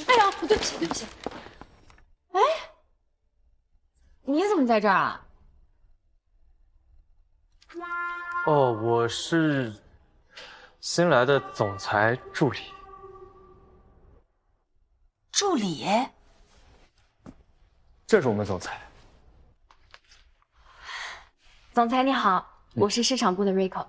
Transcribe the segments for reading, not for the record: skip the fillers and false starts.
哎呀，对不起，对不起。哎，你怎么在这儿啊？哦，我是新来的总裁助理。助理？这是我们总裁。总裁你好，我是市场部的 Rico。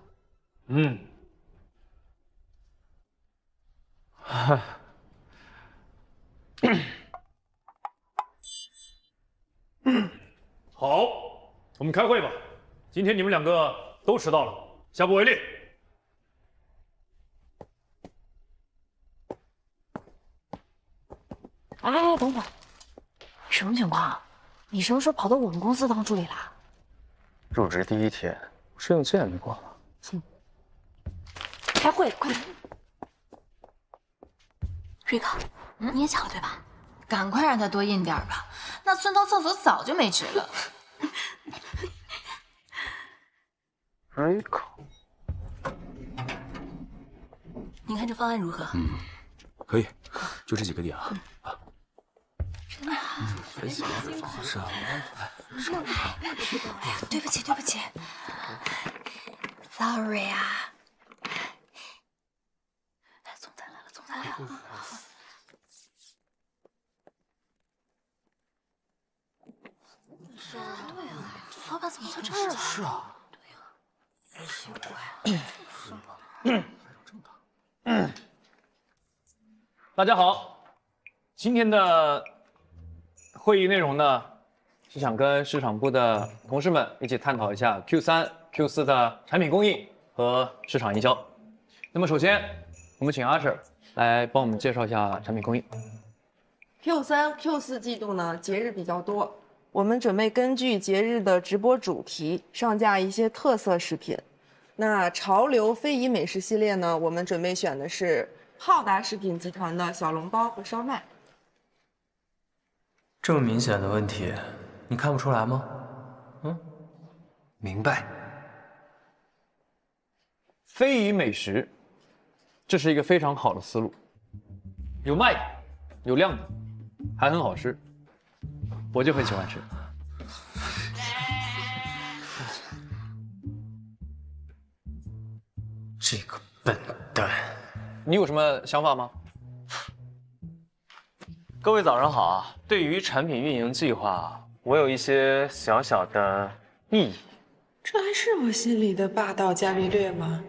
好，我们开会吧。今天你们两个都迟到了，下不为例。哎，等会儿，什么情况？你什么时候跑到我们公司当助理啦？入职第1天，试用期还没过呢。开会，快点。瑞克，你也抢了对吧？赶快让他多印点吧，那孙涛厕所早就没纸了。Rico，你看这方案如何？可以，就这几个点啊。真的啊？分析方式啊。对不起，对不起，sorry 啊。总裁来了，总裁来了。是啊，对啊，老板怎么坐这儿了？是啊。对呀，奇怪。大家好，今天的会议内容呢，是想跟市场部的同事们一起探讨一下 Q3、Q4 的产品供应和市场营销。那么首先，我们请阿 Sir 来帮我们介绍一下产品供应。Q3、Q4季度呢，节日比较多，我们准备根据节日的直播主题上架一些特色食品。那潮流非遗美食系列呢，我们准备选的是浩达食品集团的小笼包和烧麦。这么明显的问题，你看不出来吗？明白。非遗美食，这是一个非常好的思路，有卖点，有亮点，还很好吃，我就很喜欢吃。这个笨蛋！你有什么想法吗？各位早上好啊！对于产品运营计划，我有一些小小的异议。这还是我心里的霸道伽利略吗？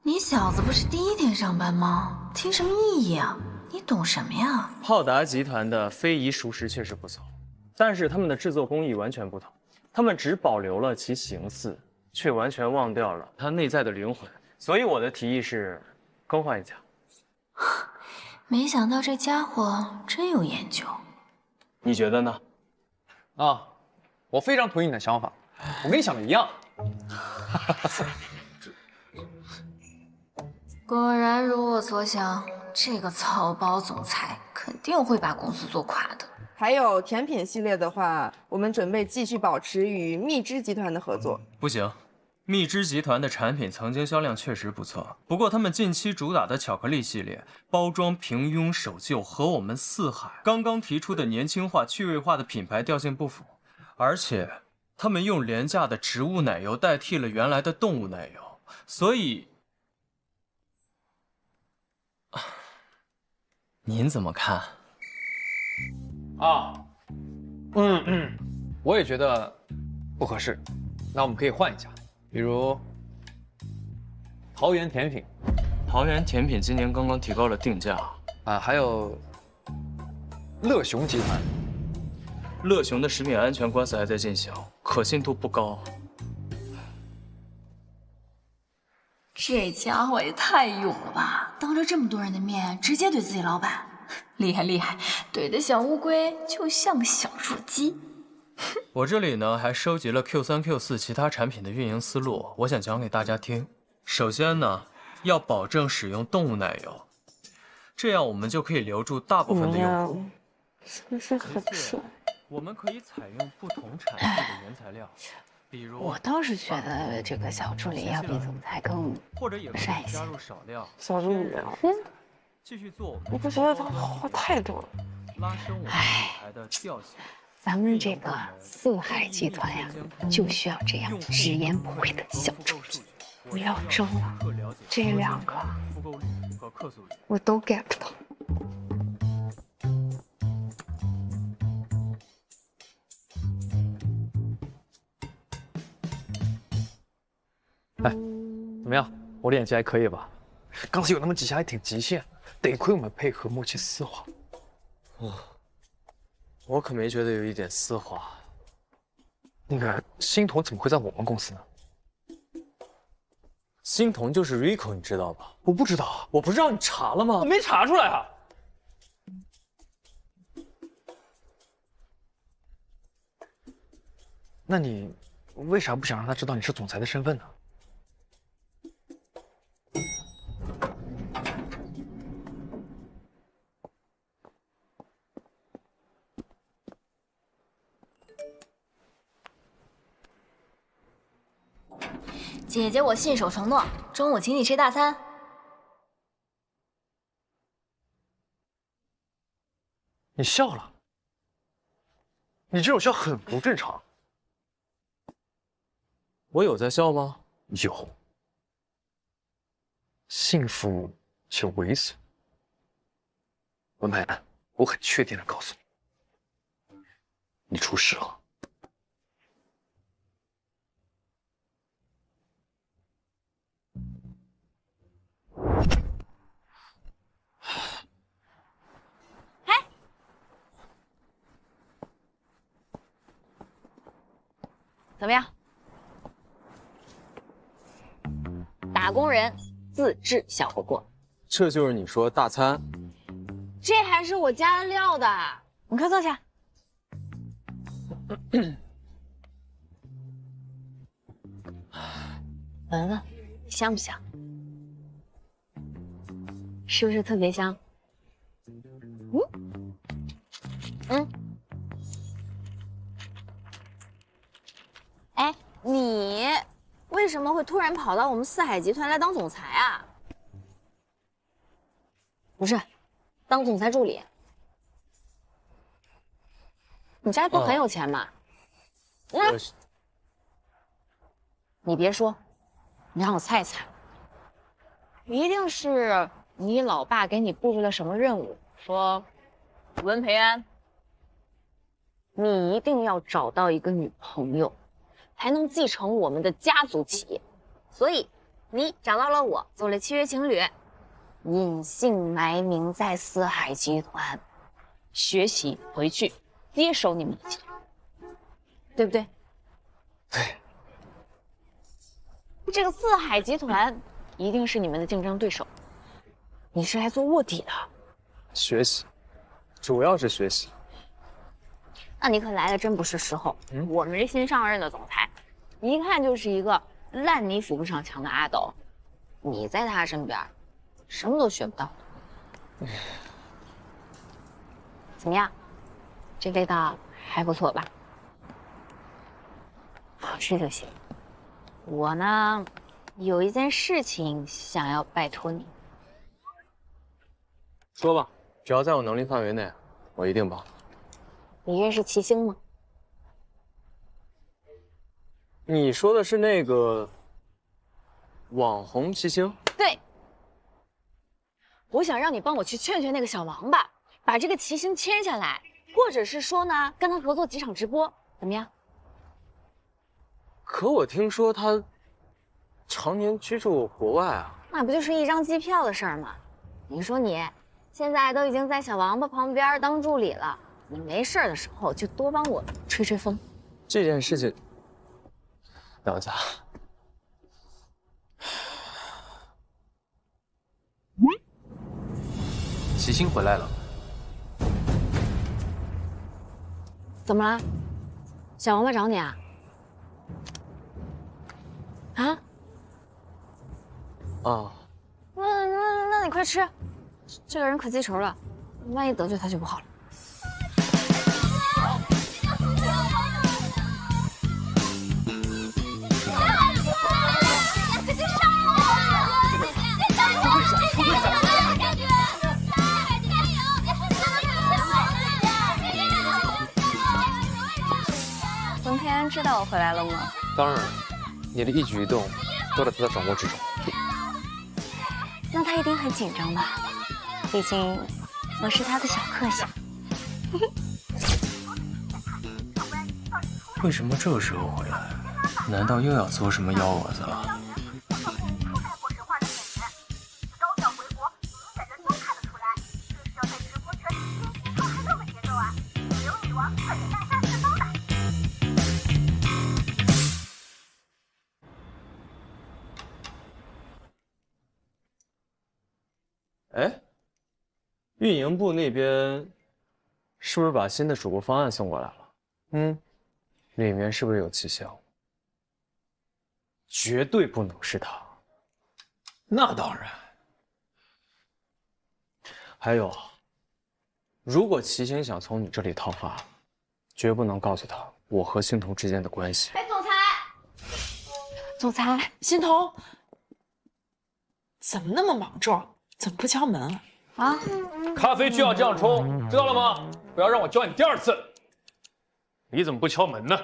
你小子不是第1天上班吗？听什么异议啊？你懂什么呀？浩达集团的非遗熟食确实不错，但是他们的制作工艺完全不同，他们只保留了其形似，却完全忘掉了它内在的灵魂。所以我的提议是，更换一家。没想到这家伙真有研究。你觉得呢？啊，我非常同意你的想法，我跟你想的一样。果然如我所想，这个草包总裁肯定会把公司做垮的。还有甜品系列的话，我们准备继续保持与蜜汁集团的合作。不行，蜜汁集团的产品曾经销量确实不错，不过他们近期主打的巧克力系列包装平庸守旧，和我们四海刚刚提出的年轻化、趣味化的品牌调性不符，而且他们用廉价的植物奶油代替了原来的动物奶油，所以，您怎么看？我也觉得不合适，那我们可以换一家，比如桃园甜品桃园甜品今年刚刚提高了定价啊，还有乐熊集团。乐熊的食品安全官司还在进行，可信度不高。这家伙也太勇了吧！当着这么多人的面，直接怼自己老板，厉害厉害！怼的小乌龟就像小弱鸡。我这里呢还收集了 Q3、Q4 其他产品的运营思路，我想讲给大家听。首先呢，要保证使用动物奶油，这样我们就可以留住大部分的用户。是不是很帅？我们可以采用不同产地的原材料，比如我倒是觉得这个小助理要比总裁更或者也可帅一些以加入少量小助理啊，继续做我们你不觉得他话太多了？拉升我们舞台的调性。咱们这个四海集团呀，就需要这样直言不讳的小助理。不要争了，这两个复购率和客诉率。我都 get 到。怎么样？我的演技还可以吧？刚才有那么几下还挺极限，得亏我们配合默契丝滑。我可没觉得有一点丝滑。那个欣桐怎么会在我们公司呢？欣桐就是 Rico， 你知道吧？我不知道，我不是让你查了吗我？没查出来啊。那你为啥不想让他知道你是总裁的身份呢？姐姐，我信守承诺，中午请你吃大餐。你笑了，你这种笑很不正常。我有在笑吗？有，幸福且猥琐。文佩安，我很确定的告诉你，你出事了。怎么样？打工人自制小火锅，这就是你说大餐？这还是我加了料的。你快坐下。闻闻，香不香？是不是特别香？哎，你为什么会突然跑到我们四海集团来当总裁啊？不是，当总裁助理。你家不很有钱吗？你别说，你让我猜猜，一定是你老爸给你布置了什么任务，说文培安，你一定要找到一个女朋友，才能继承我们的家族企业。所以你找到了我，做了契约情侣，隐姓埋名在四海集团学习，回去接手你们的集团，对不对？对。这个四海集团一定是你们的竞争对手，你是来做卧底的。学习，主要是学习。那你可来的真不是时候。我们这新上任的总裁，一看就是一个烂泥扶不上墙的阿斗，你在他身边，什么都学不到。怎么样？这味道还不错吧？好吃就行。我呢，有一件事情想要拜托你。说吧，只要在我能力范围内，我一定帮。你认识齐星吗？你说的是那个网红齐星？对。我想让你帮我去劝劝那个小王八，把这个齐星签下来，或者是说呢，跟他合作几场直播，怎么样？可我听说他常年居住国外啊。那不就是一张机票的事儿吗？你说你现在都已经在小王八旁边当助理了，你没事的时候就多帮我吹吹风。这件事情，等一下，齐星回来了。怎么了？小王八找你啊？啊？啊，那你快吃，这个人可记仇了，万一得罪他就不好了。知道我回来了吗？当然了，你的一举一动都在他的掌握之中。那他一定很紧张吧？毕竟我是他的小克星。为什么这时候回来？难道又要做什么幺蛾子了？哎，运营部那边是不是把新的主播方案送过来了？里面是不是有齐星？绝对不能是他。那当然。还有，如果齐星想从你这里讨伐，绝不能告诉他我和星童之间的关系。哎，总裁，总裁，欣桐，怎么那么莽撞？怎么不敲门啊？啊，咖啡就要这样冲，知道了吗？不要让我教你第二次。你怎么不敲门呢？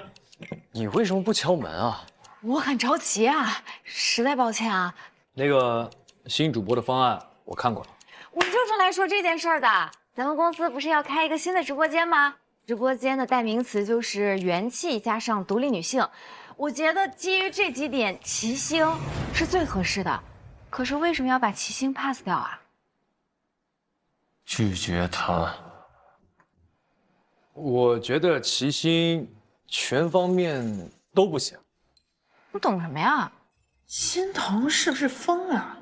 你为什么不敲门啊？我很着急啊，实在抱歉啊。那个新主播的方案我看过了。我就是来说这件事儿的。咱们公司不是要开一个新的直播间吗？直播间的代名词就是元气加上独立女性。我觉得基于这几点，齐星是最合适的。可是为什么要把齐星 pass 掉啊？拒绝他。我觉得齐星全方面都不行。你懂什么呀？欣桐是不是疯了？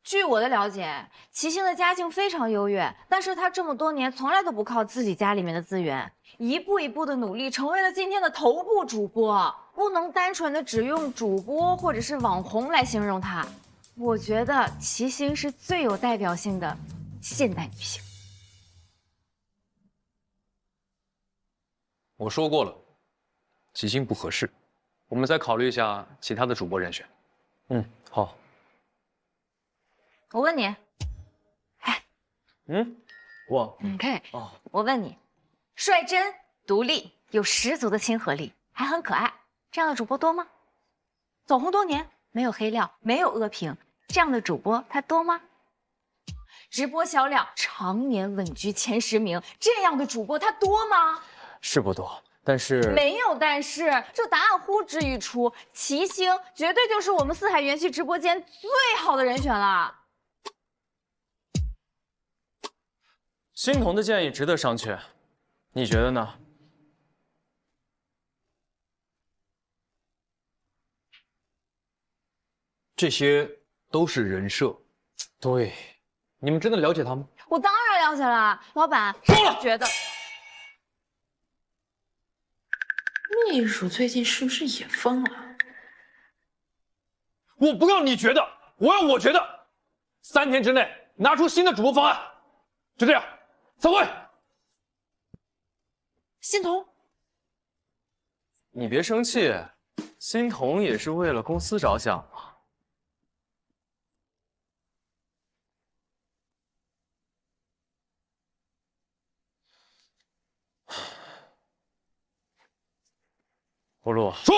据我的了解，齐星的家境非常优越，但是他这么多年从来都不靠自己家里面的资源，一步一步的努力，成为了今天的头部主播。不能单纯的只用主播或者是网红来形容他。我觉得齐星是最有代表性的现代女性。我说过了，齐星不合适，我们再考虑一下其他的主播人选。好。我问你，我对，哦，我问你，率真、独立、有十足的亲和力，还很可爱，这样的主播多吗？走红多年，没有黑料，没有恶评，这样的主播他多吗？直播销量常年稳居前10名，这样的主播他多吗？是不多，但是没有但是，这答案呼之欲出，齐星绝对就是我们四海元气直播间最好的人选了。欣桐的建议值得商榷，你觉得呢？这些都是人设。对，你们真的了解他吗？我当然了解了，老板，够了，觉得秘书最近是不是也疯了？我不要你觉得，我要我觉得。3天之内拿出新的主播方案，就这样，散会。欣桐，你别生气，欣桐也是为了公司着想嘛。葫芦，说。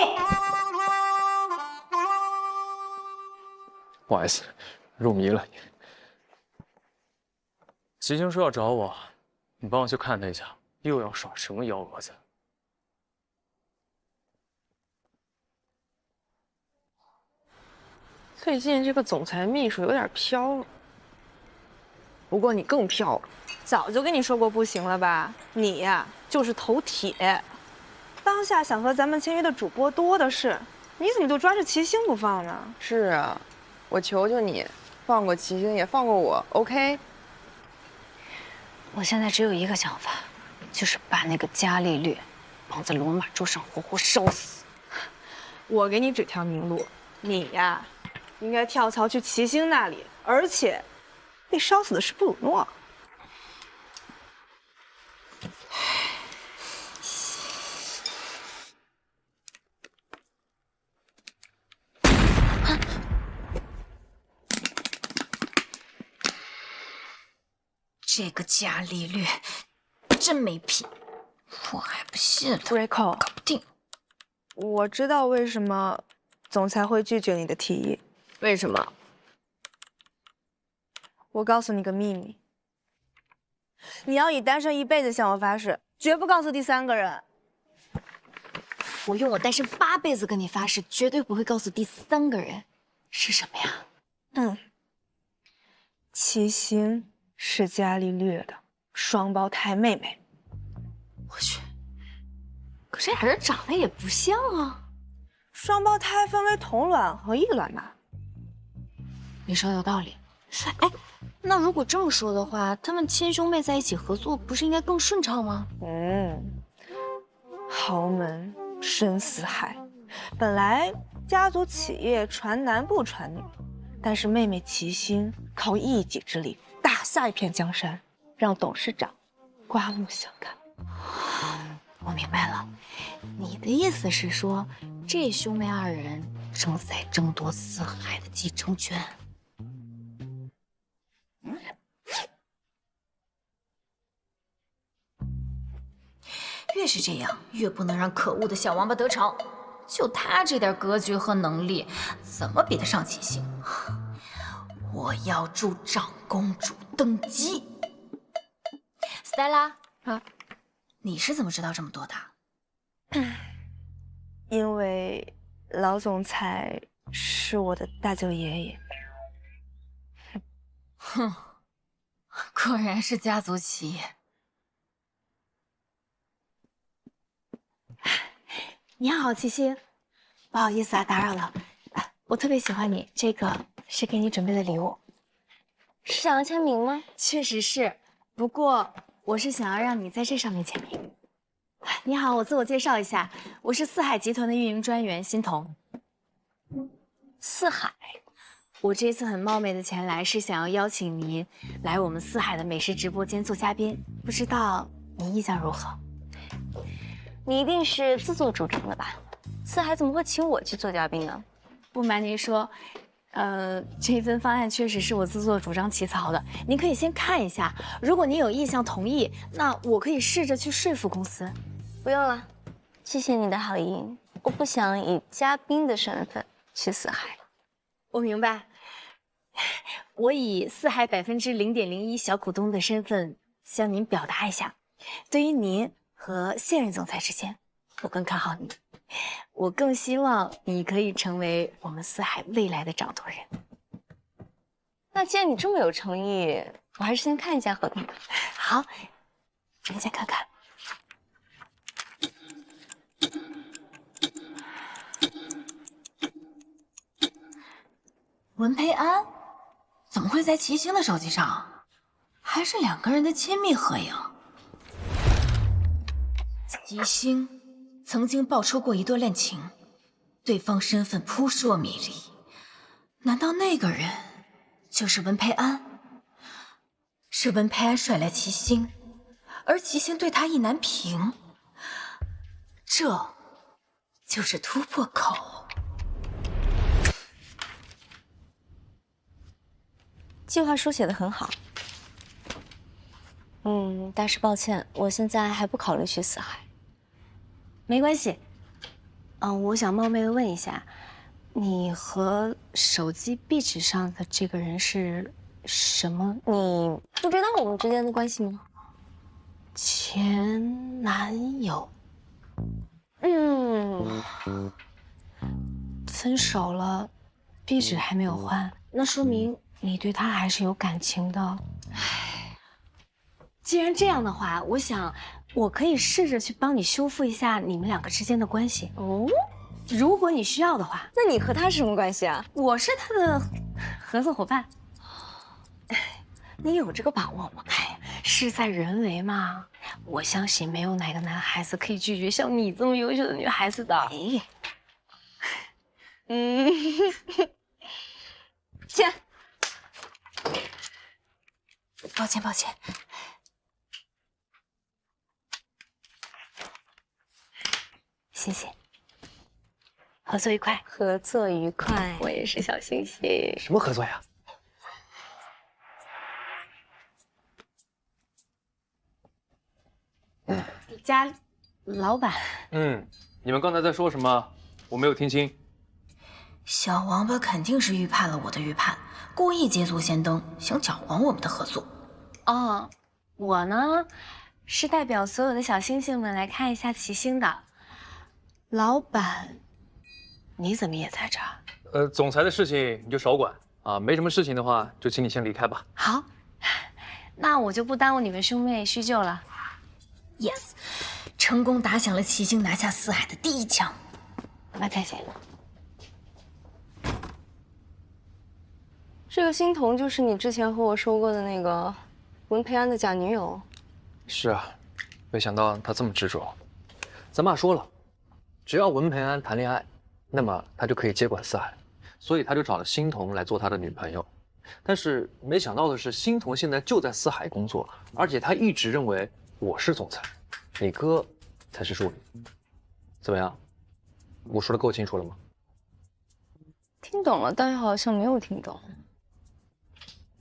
不好意思，入迷了。齐星说要找我，你帮我去看他一下，又要耍什么幺蛾子？最近这个总裁秘书有点飘了，不过你更飘了。早就跟你说过不行了吧？你呀，就是头铁。当下想和咱们签约的主播多的是，你怎么就抓着齐星不放呢？是啊，我求求你，放过齐星也放过我 ，OK？ 我现在只有一个想法，就是把那个伽利略绑在罗马柱上活活烧死。我给你指条明路，你呀，应该跳槽去齐星那里，而且被烧死的是布鲁诺。这个伽利略真没品，我还不信他 Draco，搞不定。我知道为什么总裁会拒绝你的提议。为什么？我告诉你个秘密，你要以单身一辈子向我发誓，绝不告诉第三个人。我用我单身8辈子跟你发誓，绝对不会告诉第3个人。是什么呀？齐心是伽利略的双胞胎妹妹。我去，可这俩人长得也不像啊。双胞胎分为同卵和异卵吧？你说的有道理。哎，那如果这么说的话，他们亲兄妹在一起合作，不是应该更顺畅吗？豪门深似海，本来家族企业传男不传女，但是妹妹齐心靠一己之力打下一片江山，让董事长刮目相看。我明白了，你的意思是说，这兄妹2人正在争夺四海的继承权。越是这样，越不能让可恶的小王八得逞。就他这点格局和能力，怎么比得上齐星？我要助长公主登基。Stella 啊，你是怎么知道这么多的？因为老总裁是我的大舅爷爷。哼，果然是家族企业。你好，七星，不好意思啊，打扰了。我特别喜欢你，这个是给你准备的礼物。是想要签名吗？确实是，不过我是想要让你在这上面签名。你好，我自我介绍一下，我是四海集团的运营专员欣桐。四海，我这次很冒昧的前来，是想要邀请您来我们四海的美食直播间做嘉宾，不知道你意向如何？你一定是自作主张的吧？四海怎么会请我去做嘉宾呢？不瞒您说，这份方案确实是我自作主张起草的。您可以先看一下，如果您有意向同意，那我可以试着去说服公司。不用了，谢谢你的好意，我不想以嘉宾的身份去四海。我明白，我以四海0.01%小股东的身份向您表达一下，对于您和现任总裁之间，我更看好你。我更希望你可以成为我们四海未来的掌舵人。那既然你这么有诚意，我还是先看一下合同吧。好，您先看看。文培安怎么会在齐星的手机上？还是2个人的亲密合影。齐星曾经爆出过一段恋情，对方身份扑朔迷离。难道那个人就是文培安？是文培安甩来齐星，而齐星对他意难平，这就是突破口。计划书写得很好。但是抱歉，我现在还不考虑去四海。没关系。我想冒昧的问一下，你和手机壁纸上的这个人是什么？你不知道我们之间的关系吗？前男友。分手了，壁纸还没有换，那说明你对他还是有感情的。既然这样的话，我想我可以试着去帮你修复一下你们2个之间的关系。哦，如果你需要的话。那你和他是什么关系啊？我是他的合作伙伴。你有这个把握吗？事在人为嘛。我相信没有哪个男孩子可以拒绝像你这么优秀的女孩子的。签。抱歉，抱歉。谢谢。合作愉快。合作愉快。我也是小星星。什么合作呀？家老板。你们刚才在说什么？我没有听清。小王八肯定是预判了我的预判，故意捷足先登，想搅黄我们的合作。哦，我呢是代表所有的小星星们来看一下齐星的。老板，你怎么也在这儿？总裁的事情你就少管啊，没什么事情的话，就请你先离开吧。好，那我就不耽误你们兄妹叙旧了。Yes， 成功打响了齐星拿下四海的第一枪。那再见。这个欣桐就是你之前和我说过的那个文培安的假女友。是啊，没想到他这么执着。咱爸说了，只要文培安谈恋爱，那么他就可以接管四海，所以他就找了欣桐来做他的女朋友。但是没想到的是，欣桐现在就在四海工作，而且他一直认为我是总裁，你哥才是助理。怎么样？我说的够清楚了吗？听懂了，但好像没有听懂。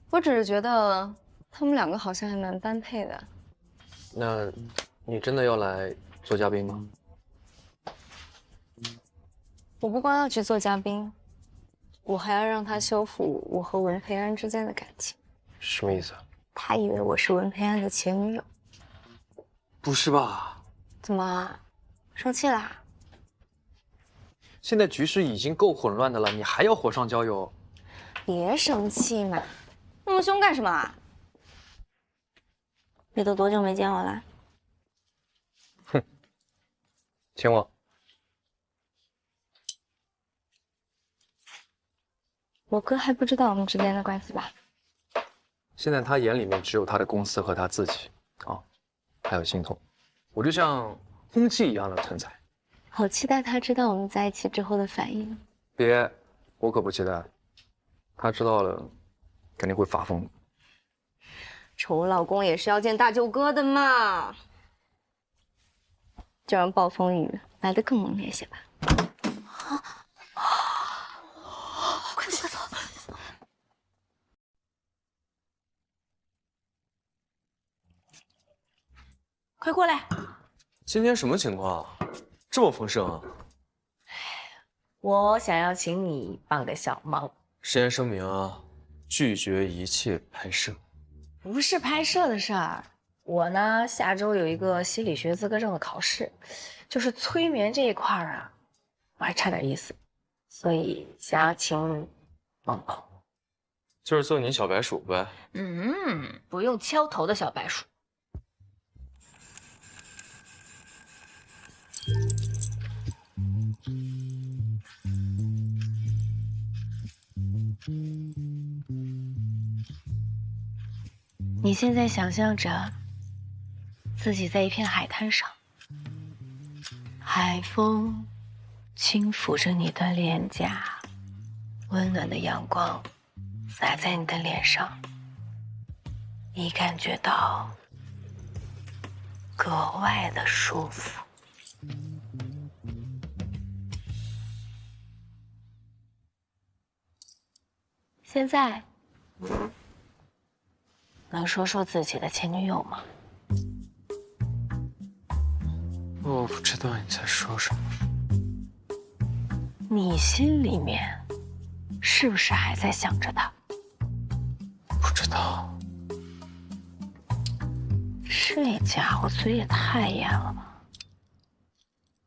我只是觉得他们两个好像还蛮般配的。那你真的要来做嘉宾吗？我不光要去做嘉宾，我还要让他修复我和文培安之间的感情。什么意思？他以为我是文培安的前女友。不是吧？怎么，生气啦？现在局势已经够混乱的了，你还要火上浇油？别生气嘛，那么凶干什么啊？你都多久没见我了？哼，请我。我哥还不知道我们之间的关系吧？现在他眼里面只有他的公司和他自己啊，还有欣桐，我就像空气一样的存在。好期待他知道我们在一起之后的反应。别，我可不期待，他知道了肯定会发疯。丑老公也是要见大舅哥的嘛，就让暴风雨来得更猛烈些吧。快走快走！快过来！今天什么情况？这么丰盛啊！我想要请你帮个小忙。事先声明啊，拒绝一切拍摄。不是拍摄的事儿，我呢下周有一个心理学资格证的考试，就是催眠这一块儿啊，我还差点意思，所以想要请你帮帮。就是做你小白鼠呗。不用敲头的小白鼠。你现在想象着自己在一片海滩上，海风轻抚着你的脸颊，温暖的阳光洒在你的脸上，你感觉到格外的舒服。现在能说说自己的前女友吗？我不知道你在说什么。你心里面是不是还在想着他？不知道。这家伙嘴也太严了吧！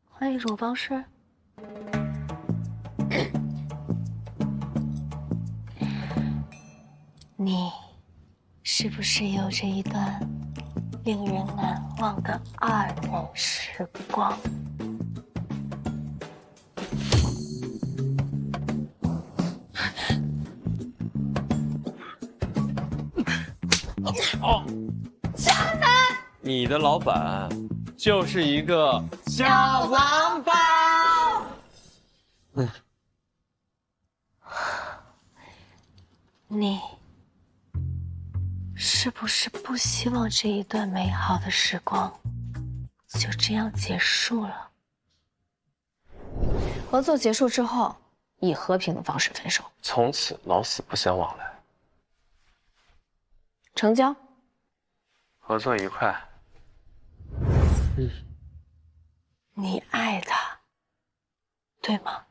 换一种方式。你是不是有着一段令人难忘的二人时光？你的老板就是一个小王八。你是不是不希望这一段美好的时光就这样结束了？合作结束之后，以和平的方式分手，从此老死不相往来，成交。合作愉快。你爱他，对吗？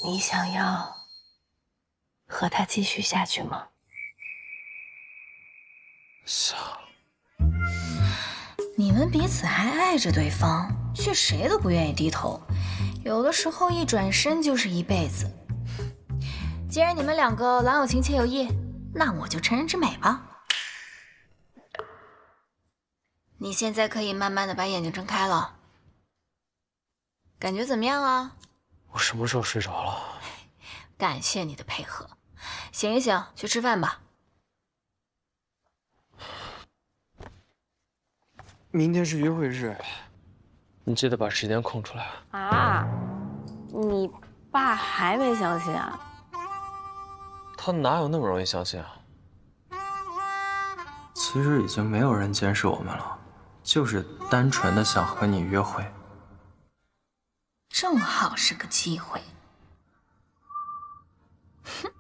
你想要和他继续下去吗？想。你们彼此还爱着对方，却谁都不愿意低头，有的时候一转身就是一辈子。既然你们两个郎有情妾有意，那我就成人之美吧。你现在可以慢慢的把眼睛睁开了，感觉怎么样啊？我什么时候睡着了？感谢你的配合，醒一醒，去吃饭吧。明天是约会日，你记得把时间空出来。啊，你爸还没相信啊？他哪有那么容易相信啊？其实已经没有人监视我们了，就是单纯的想和你约会。正好是个机会。哼！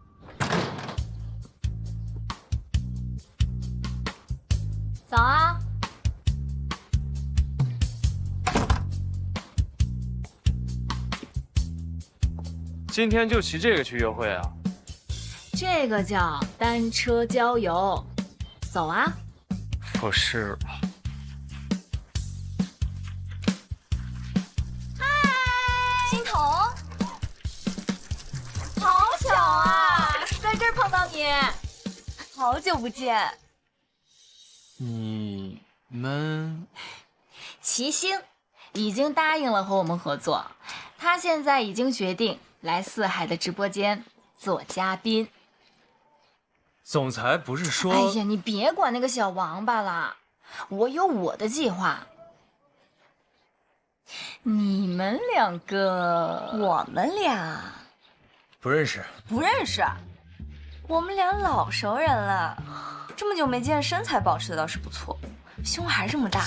早啊！今天就骑这个去约会啊？这个叫单车郊游，走啊！不是吧？欣桐，好巧啊，在这儿碰到你，好久不见。你们齐星已经答应了和我们合作，他现在已经决定来四海的直播间做嘉宾。总裁不是说……哎呀，你别管那个小王八了，我有我的计划。你们两个，我们俩不认识？不认识，我们俩老熟人了，这么久没见，身材保持的倒是不错，胸还这么大。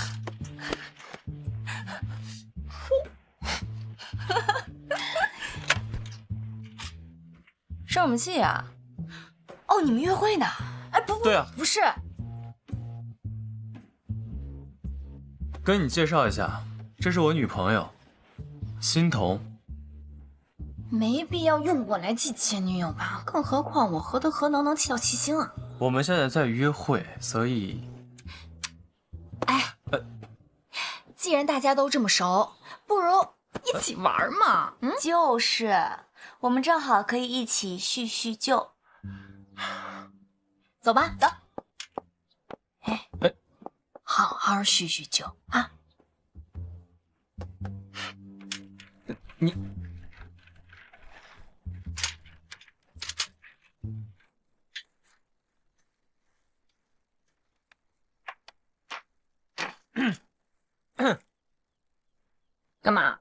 生什么气啊？哦，你们约会呢？哎，不，对啊，不是，跟你介绍一下，这是我女朋友，欣桐。没必要用我来气前女友吧？更何况我何德何能气到齐星啊？我们现在在约会，所以……哎，既然大家都这么熟，不如一起玩嘛。嗯，就是，我们正好可以一起叙叙旧。走吧，走。哎，好好叙叙旧啊。你。干嘛？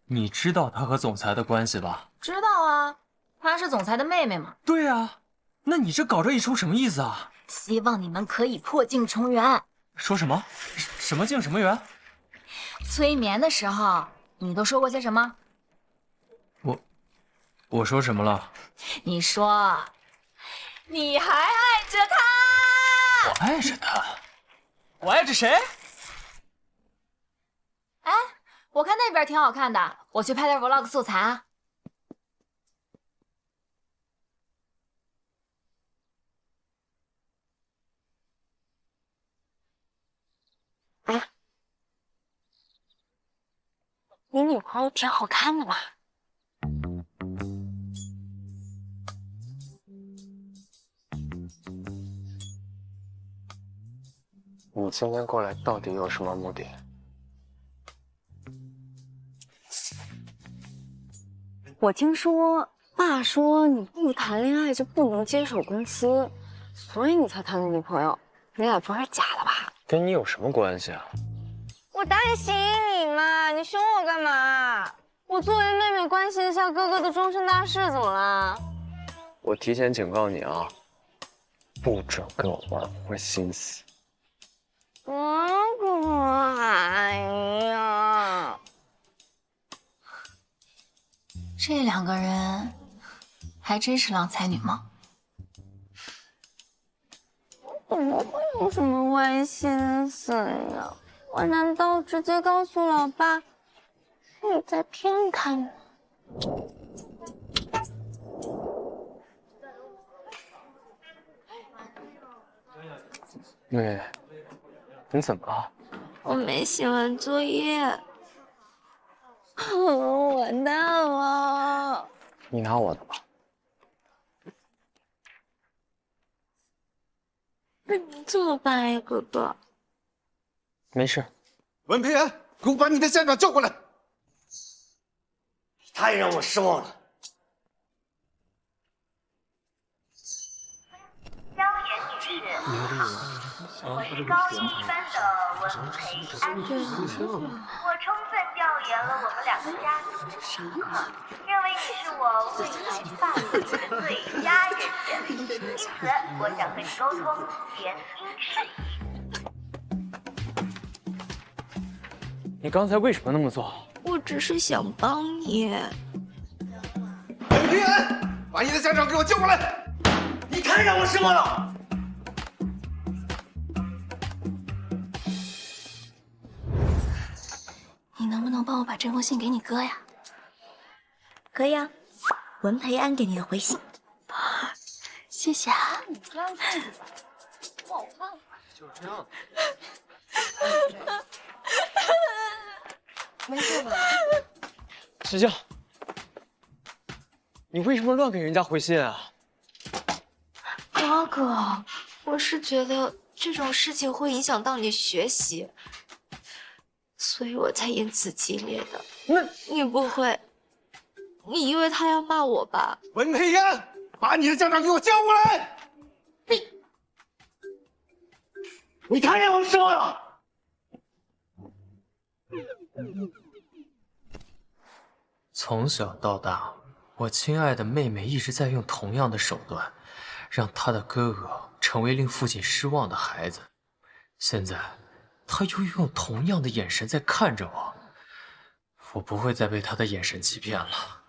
你知道他和总裁的关系吧？知道啊，她是总裁的妹妹嘛。对啊，那你这搞这一出什么意思啊？希望你们可以破镜重圆。说什么？什么镜什么圆？催眠的时候，你都说过些什么？我说什么了？你说，你还爱着他。我爱着他。我爱着谁？哎，我看那边挺好看的，我去拍点 vlog 素材啊。哎，你女朋友挺好看的嘛。你今天过来到底有什么目的？我听说爸说你不谈恋爱就不能接手公司，所以你才谈的女朋友。你俩不是假的吧？跟你有什么关系啊？我担心你嘛，你凶我干嘛？我作为妹妹关心一下哥哥的终身大事，怎么了？我提前警告你啊，不准跟我玩，我会心死。哥哥，哎呀，这两个人还真是郎才女貌。怎么会有什么歪心思呀？我难道直接告诉老爸你在骗他吗？妹，你怎么了？我没写完作业，我完蛋了！你拿我的吧。那你怎么办呀，哥哥？没事。文培安，给我把你的站长叫过来！太让我失望了。萧炎女士，我是高一班的文培安。我充分调研了我们两个家族的情况，认为你是我未来伴侣的最佳人选，因此我想和你沟通联姻事宜。你刚才为什么那么做？我只是想帮你。文培安，把你的站长给我叫过来！你太让我失望了。你能不能帮我把这封信给你哥呀？可以啊，文培安给你的回信。谢谢啊。就是这样。没事吧？石匠，你为什么乱给人家回信啊？哥哥，我是觉得这种事情会影响到你学习，所以我才言辞激烈的。那你不会，你以为他要骂我吧？文培安，把你的站长给我叫过来！你太让我失望了。从小到大，我亲爱的妹妹一直在用同样的手段，让她的哥哥成为令父亲失望的孩子。现在，她又用同样的眼神在看着我，我不会再被她的眼神欺骗了。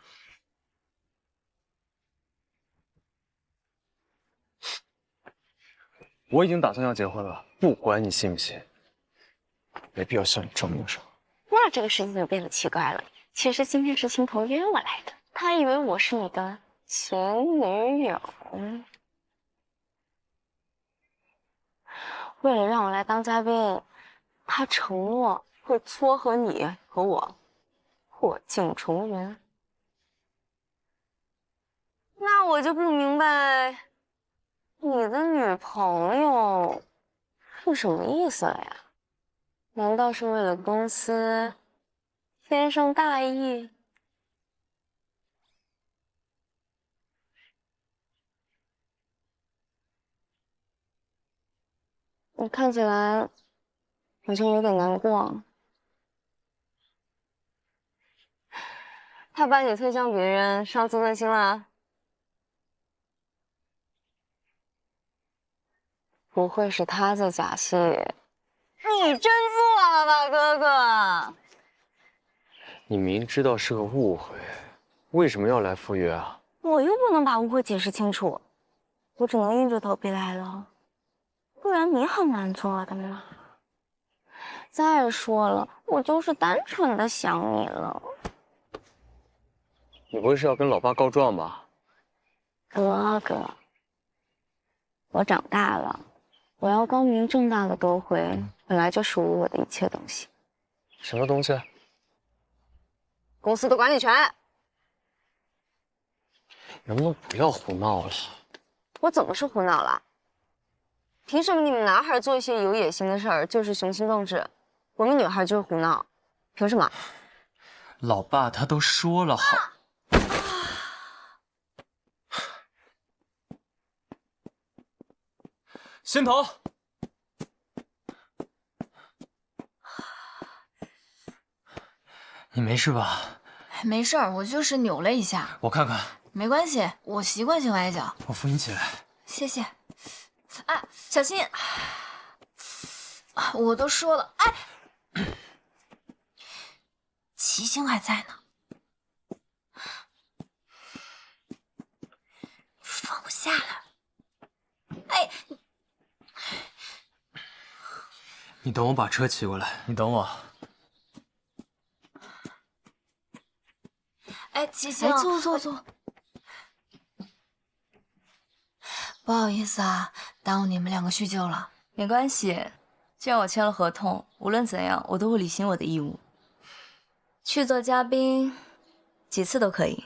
我已经打算要结婚了，不管你信不信，没必要向你证明什么。那这个事情就变得奇怪了。其实今天是青头约我来的，他以为我是你的前女友。为了让我来当嘉宾，他承诺会撮合你和我破镜重圆。那我就不明白你的女朋友是什么意思了呀？难道是为了公司天生大义？你看起来好像有点难过。他把你推向别人，伤自尊心了？不会是他在假戏？你真做了吧，哥哥？你明知道是个误会，为什么要来赴约啊？我又不能把误会解释清楚，我只能硬着头皮来了，不然你很难做的嘛。再说了，我就是单纯的想你了。你不会是要跟老爸告状吧？哥哥，我长大了，我要光明正大的夺回本来就属于我的一切东西。什么东西？公司的管理权。能不能不要胡闹了？我怎么是胡闹了？凭什么你们男孩做一些有野心的事儿就是雄心壮志，我们女孩就是胡闹？凭什么？老爸他都说了好。心头，你没事吧？没事儿，我就是扭了一下。我看看。没关系，我习惯性崴脚。我扶你起来。谢谢。哎，小心！我都说了，哎，齐星还在呢，放不下来。哎，你等我把车骑过来，你等我。哎，齐星，坐。不好意思啊，耽误你们两个叙旧了。没关系，既然我签了合同，无论怎样，我都会履行我的义务。去做嘉宾，几次都可以。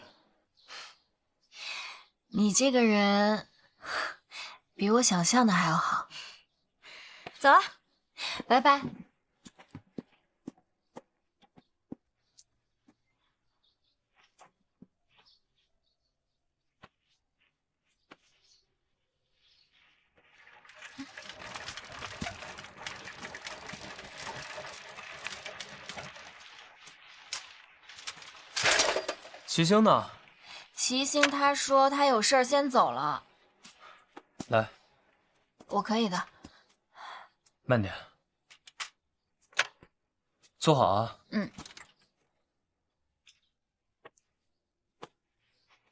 你这个人，比我想象的还要好。走了，拜拜。齐星呢？齐星他说他有事儿先走了。来，我可以的。慢点，坐好啊。嗯。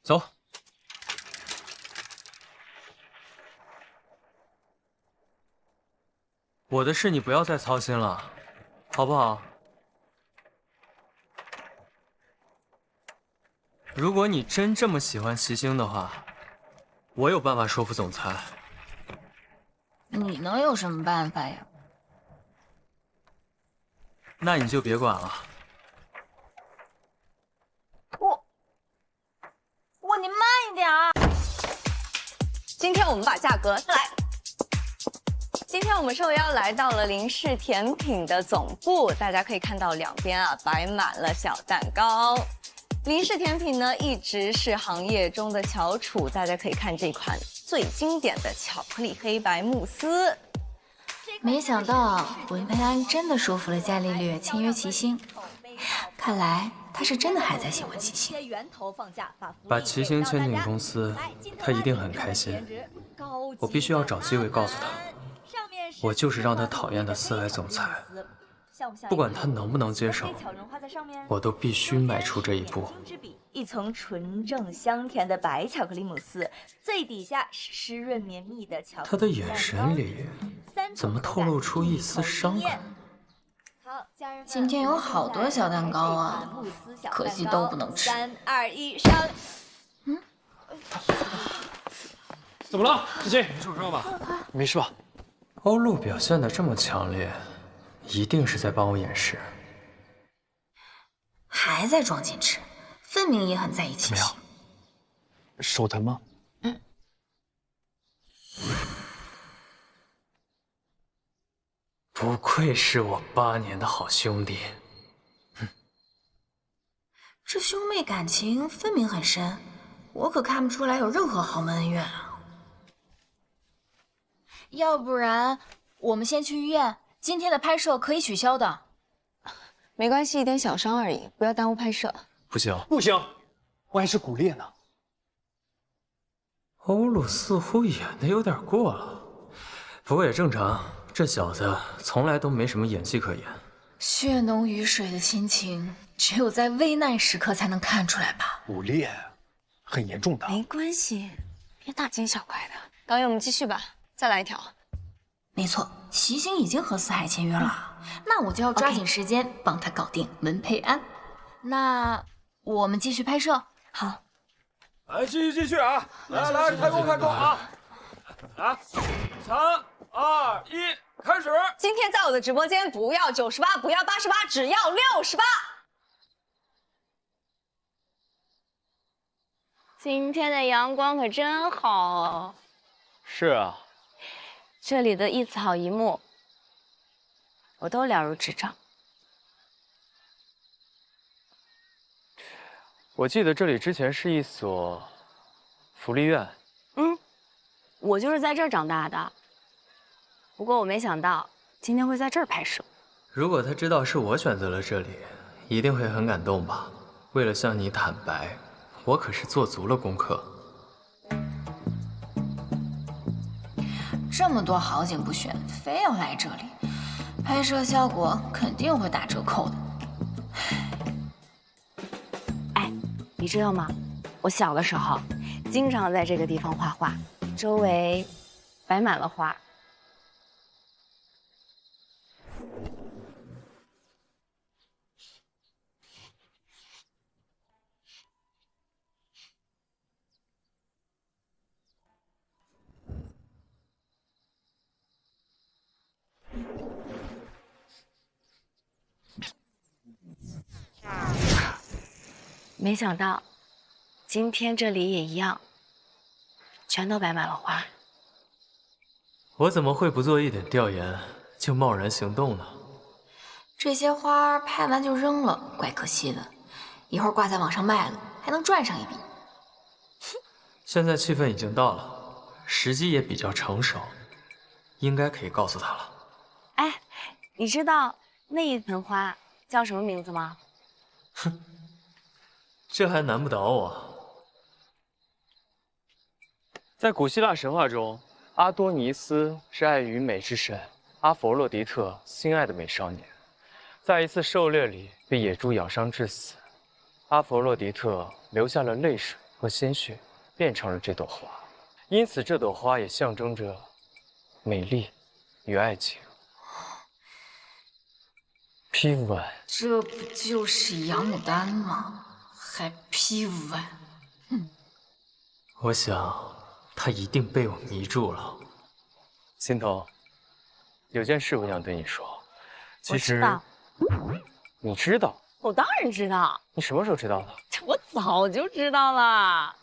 走。我的事你不要再操心了，好不好？如果你真这么喜欢齐星的话，我有办法说服总裁。你能有什么办法呀？那你就别管了。你慢一点啊！今天我们把价格来。今天我们受邀来到了林氏甜品的总部，大家可以看到两边啊摆满了小蛋糕。林氏甜品呢一直是行业中的翘楚，大家可以看这款最经典的巧克力黑白慕斯。没想到文佩安真的说服了伽利略签约齐星，看来他是真的还在喜欢齐星。把齐星签进公司，他一定很开心。我必须要找机会告诉他，我就是让他讨厌的四海总裁。不管他能不能接受，我都必须迈出这一步。一层纯正香甜的白巧克力慕斯，最底下是湿润绵密的巧克力。他的眼神里怎么透露出一丝伤感？今天有好多小蛋糕啊，可惜都不能吃。3、2、1，上！怎么了，志清？你受伤吧？没事吧？欧陆表现得这么强烈，一定是在帮我掩饰。还在装矜持，分明也很在意齐星。手疼吗？不愧是我8年的好兄弟。这兄妹感情分明很深，我可看不出来有任何豪门恩怨啊。要不然我们先去医院，今天的拍摄可以取消的。没关系，一点小伤而已，不要耽误拍摄。不行，不行，万一是骨裂呢？欧陆似乎演的有点过了，不过也正常，这小子从来都没什么演技可言。血浓于水的亲情，只有在危难时刻才能看出来吧？骨裂，很严重的。没关系，别大惊小怪的。导演，我们继续吧，再来一条。没错，齐星已经和四海签约了，那我就要抓紧时间帮他搞定文佩安。那我们继续拍摄。好。来，继续啊！来，开工啊！来，3、2、1，开始！今天在我的直播间不要98，不要88，只要68。今天的阳光可真好哦。是啊。这里的一草一木，我都了如指掌。我记得这里之前是一所福利院。我就是在这儿长大的。不过我没想到今天会在这儿拍摄。如果他知道是我选择了这里，一定会很感动吧？为了向你坦白，我可是做足了功课。这么多好景不选，非要来这里，拍摄效果肯定会打折扣的。哎，你知道吗？我小的时候经常在这个地方画画，周围摆满了花。没想到，今天这里也一样，全都摆满了花。我怎么会不做一点调研就贸然行动呢？这些花拍完就扔了，怪可惜的。一会儿挂在网上卖了，还能赚上一笔。现在气氛已经到了，时机也比较成熟，应该可以告诉他了。哎，你知道那一盆花叫什么名字吗？哼，这还难不倒我。在古希腊神话中，阿多尼斯是爱与美之神阿佛洛狄特心爱的美少年，在一次狩猎里被野猪咬伤致死。阿佛洛狄特流下了泪水和鲜血，变成了这朵花，因此这朵花也象征着美丽与爱情。批吻，这不就是洋牡丹吗？还批吻？我想他一定被我迷住了。心头，有件事我想对你说。其实，你知道？我当然知道。你什么时候知道的？我早就知道了。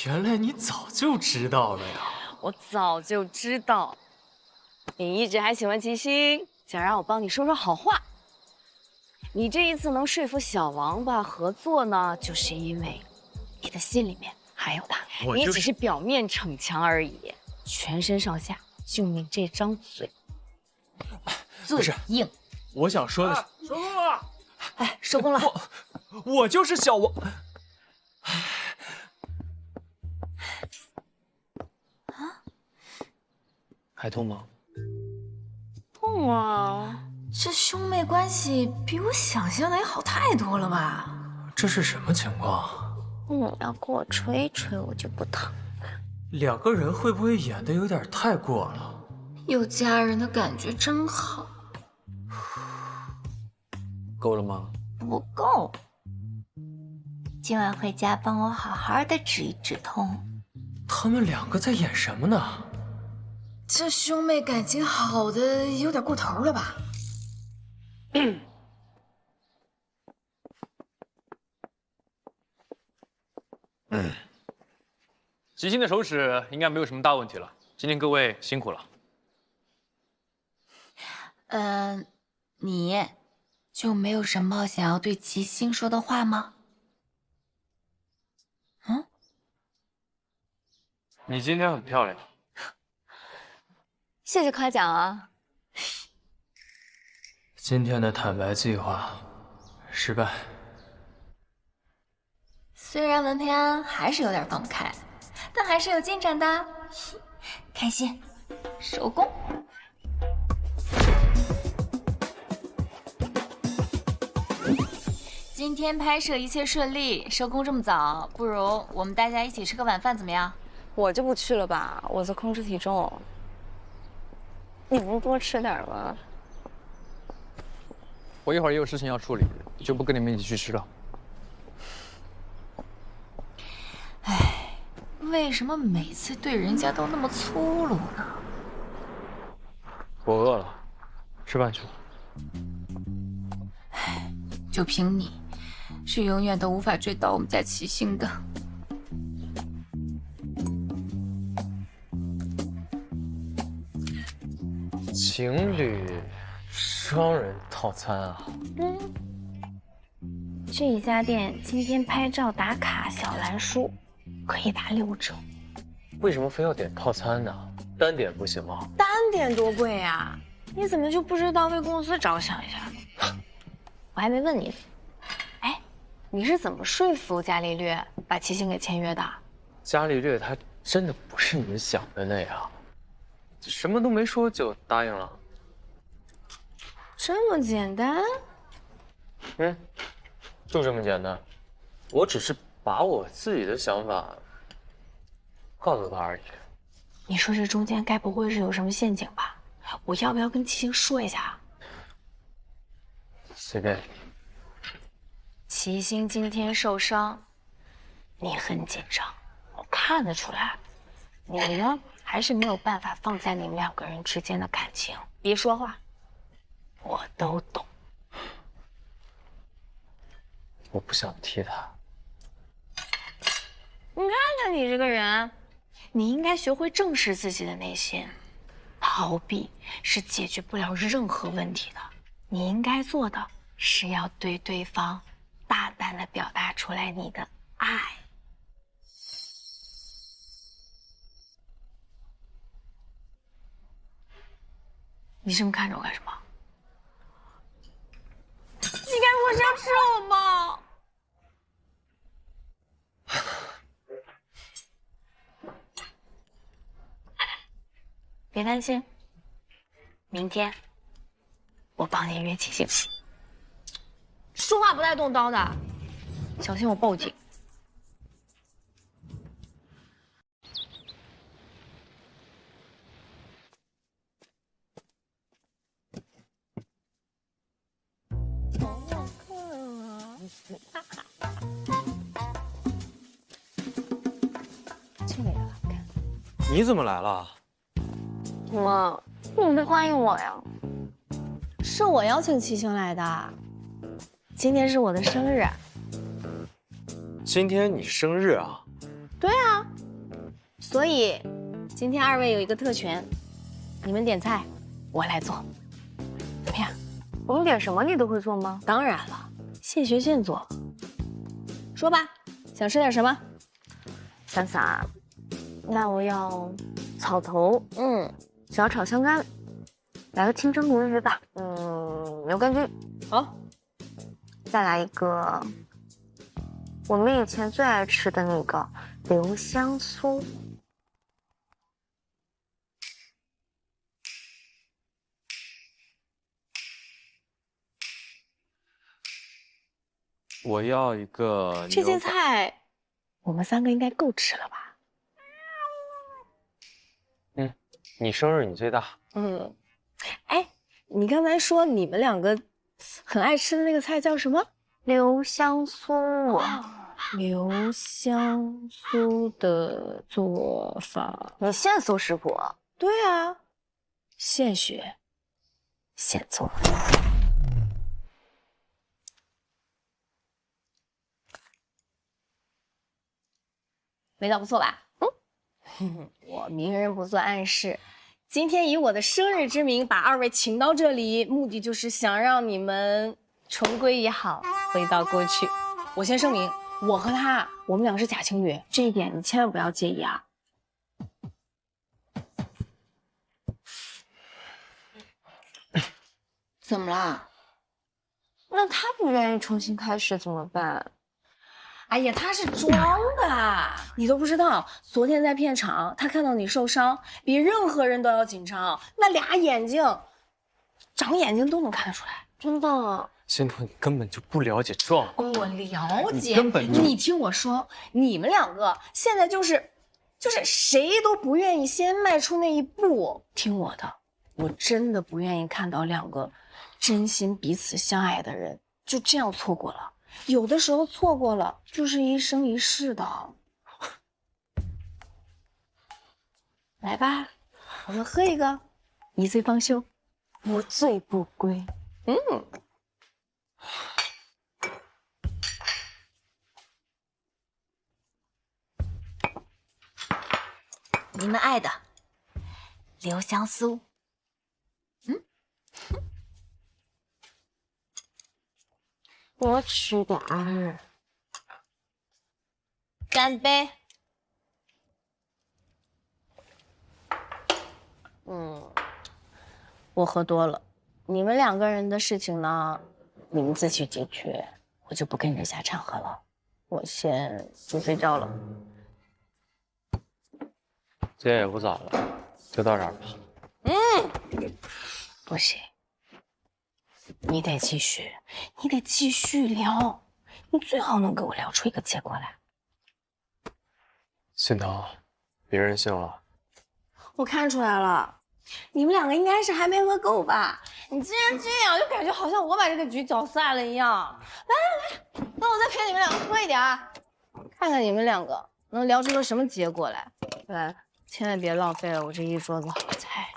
原来你早就知道了呀！我早就知道，你一直还喜欢齐星，想让我帮你说说好话。你这一次能说服小王八合作呢，就是因为你的心里面还有他，你只是表面逞强而已，全身上下就你这张嘴，最硬。我想说的是，收工了。哎，收工了。我就是小王。还痛吗？痛啊！这兄妹关系比我想象的也好太多了吧？这是什么情况？你要给我吹吹，我就不疼。两个人会不会演的有点太过了？有家人的感觉真好。够了吗？不够。今晚回家帮我好好的止一止痛。他们两个在演什么呢？这兄妹感情好的有点过头了吧？齐星的手指应该没有什么大问题了。今天各位辛苦了。你就没有什么想要对齐星说的话吗？你今天很漂亮。谢谢夸奖啊。今天的坦白计划失败。虽然文培安还是有点放不开，但还是有进展的，开心。收工。今天拍摄一切顺利，收工这么早，不如我们大家一起吃个晚饭怎么样？我就不去了吧，我在控制体重。你能多吃点吗？我一会儿也有事情要处理，就不跟你们一起去吃了。哎，为什么每次对人家都那么粗鲁呢？我饿了，吃饭去了。就凭你，是永远都无法追到我们家齐星的。情侣双人套餐啊？这一家店今天拍照打卡小蓝书可以打6折。为什么非要点套餐呢？单点不行吗？单点多贵呀！你怎么就不知道为公司着想一下？我还没问你呢。哎，你是怎么说服伽利略把齐星给签约的？伽利略他真的不是你们想的那样，什么都没说就答应了。这么简单？嗯，就这么简单。我只是把我自己的想法告诉他而已。你说这中间该不会是有什么陷阱吧？我要不要跟齐星说一下？随便。齐星今天受伤，你很紧张，我看得出来。你呢，还是没有办法放在你们两个人之间的感情。别说话，我都懂。我不想踢他。你看看你这个人，你应该学会正视自己的内心。逃避是解决不了任何问题的。你应该做的是要对对方大胆地表达出来你的爱。你这么看着我干什么？你该不会是要吃我吧？别担心，明天我帮你约齐星。说话不带动刀的，小心我报警。这个也好看。你怎么来了？怎么，你没欢迎我呀？是我邀请齐星来的。今天是我的生日。今天你生日啊？对啊，所以今天二位有一个特权，你们点菜，我来做，怎么样？我们点什么你都会做吗？当然了，现学现做。说吧，想吃点什么？想想啊，那我要草头，小炒香干，来个清蒸鲈鱼吧，牛肝菌，好，再来一个我们以前最爱吃的那个留香酥。我要一个。这些菜我们3个应该够吃了吧？你生日你最大。哎，你刚才说你们2个很爱吃的那个菜叫什么？留香酥。留香酥的做法，你现搜食谱？对啊，现学现做。味道不错吧？我明人不做暗事，今天以我的生日之名把2位请到这里，目的就是想让你们重归于好，回到过去。我先声明，我和他，我们俩是假情侣，这一点你千万不要介意啊。怎么啦？那他不愿意重新开始怎么办？哎呀，他是装的，你都不知道。昨天在片场，他看到你受伤，比任何人都要紧张，那俩眼睛，长眼睛都能看得出来，真的。欣桐，你根本就不了解状况。我了解，你根本就……你听我说，你们2个现在就是谁都不愿意先迈出那一步。听我的，我真的不愿意看到2个真心彼此相爱的人就这样错过了。有的时候错过了就是一生一世的。来吧，我们喝一个，一醉方休，无醉不归。你们爱的留香酥。多吃点儿。干杯。我喝多了，你们2个人的事情呢，你们自己解决，我就不跟你们瞎掺和了。我先去睡觉了。今天也不早了，就到这儿吧。不行，你得继续，你得继续聊，你最好能给我聊出一个结果来。心疼，别任性了。我看出来了，你们2个应该是还没喝够吧？你既然这样，就感觉好像我把这个局搅散了一样。来，那我再陪你们2个喝一点儿，看看你们2个能聊出个什么结果来。来，千万别浪费了我这一桌子好菜。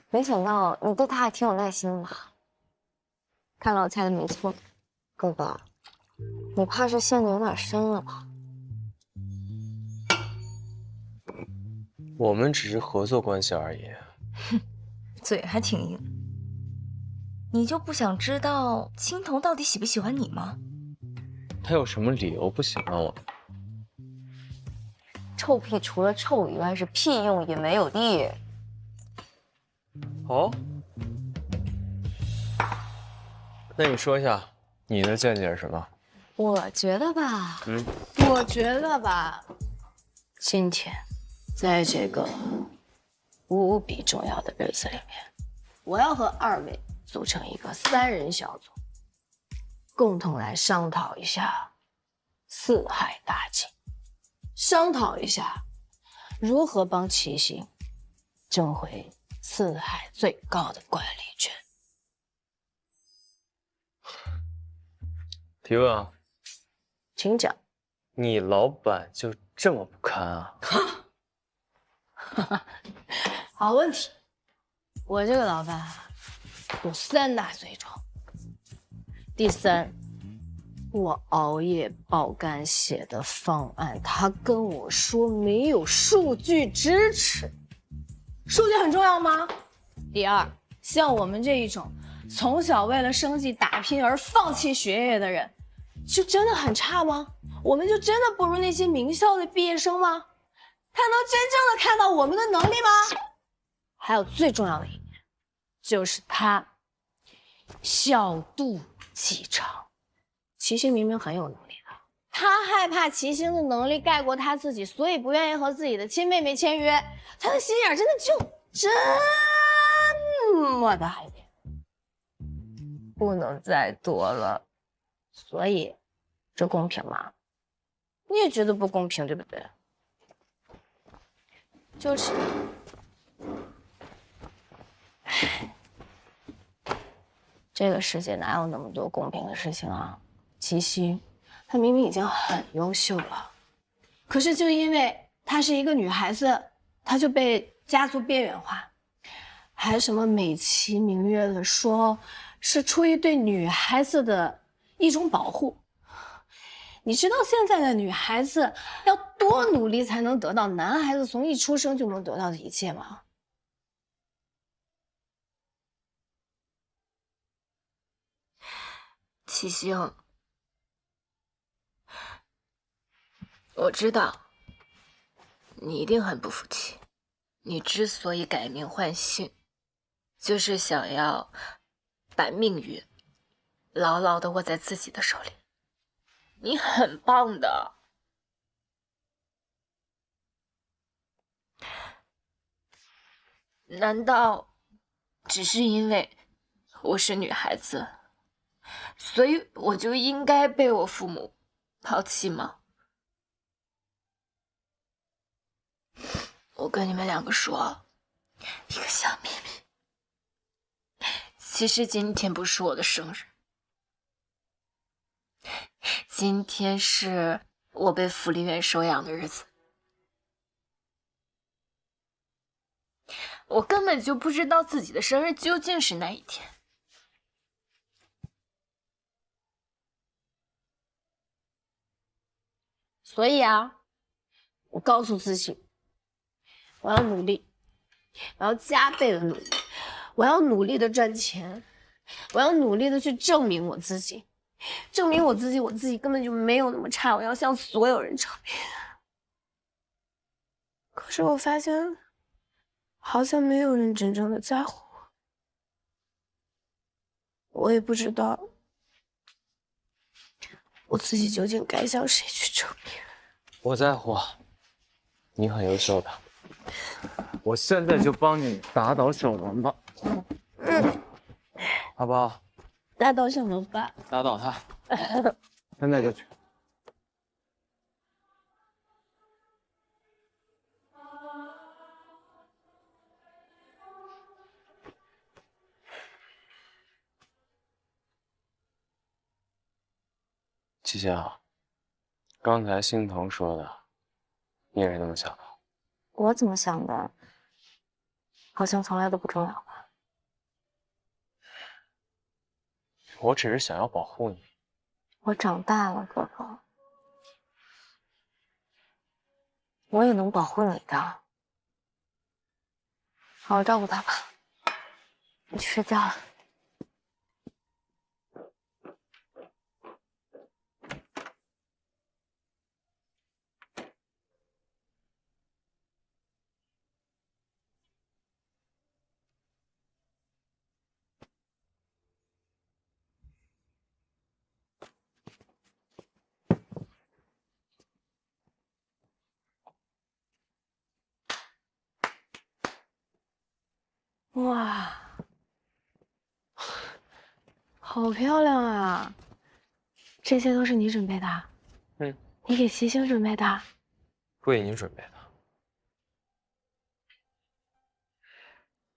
没想到你对他还挺有耐心的。看老猜的没错，哥哥，你怕是陷得有点深了吧？我们只是合作关系而已。嘴还挺硬。你就不想知道青桐到底喜不喜欢你吗？他有什么理由不喜欢我？臭屁除了臭以外是屁用也没有的。哦，那你说一下你的见解是什么？我觉得吧，今天，在这个无比重要的日子里面，我要和2位组成一个3人小组，共同来商讨一下四海大计，商讨一下如何帮齐星争回四海最高的管理权。提问啊，请讲。你老板就这么不堪啊？好问题。我这个老板有3大罪状。第3，我熬夜爆肝写的方案，他跟我说没有数据支持。数据很重要吗？第2，像我们这一种从小为了生计打拼而放弃学业的人，就真的很差吗？我们就真的不如那些名校的毕业生吗？他能真正的看到我们的能力吗？还有最重要的一点，就是他小肚鸡肠。齐星明明很有能力的，他害怕齐星的能力盖过他自己，所以不愿意和自己的亲妹妹签约。他的心眼真的就这么大一点，不能再多了。所以，这公平吗？你也觉得不公平，对不对？就是，这个世界哪有那么多公平的事情啊？齐星，她明明已经很优秀了，可是就因为她是一个女孩子，她就被家族边缘化，还什么美其名曰的说是出于对女孩子的一种保护。你知道现在的女孩子要多努力才能得到男孩子从一出生就能得到的一切吗？齐星，我知道你一定很不服气。你之所以改名换姓，就是想要把命运牢牢地握在自己的手里。你很棒的。难道只是因为我是女孩子，所以我就应该被我父母抛弃吗？我跟你们2个说一个小秘密，其实今天不是我的生日，今天是我被福利院收养的日子。我根本就不知道自己的生日究竟是哪一天。所以啊，我告诉自己，我要努力，我要加倍的努力，我要努力的赚钱，我要努力的去证明我自己，证明我自己，我自己根本就没有那么差，我要向所有人证明。可是我发现，好像没有人真正的在乎我，我也不知道我自己究竟该向谁去证明。我在乎，你很优秀的，我现在就帮你打倒小王八，好不好？打倒小王八，打倒他，现在就去。七星啊，刚才心疼说的，你也是这么想的？我怎么想的，好像从来都不重要吧？我只是想要保护你。我长大了，哥哥，我也能保护你的。好好照顾他吧，你去睡觉了。哇，好漂亮啊！这些都是你准备的？嗯，你给齐星准备的？为你准备的。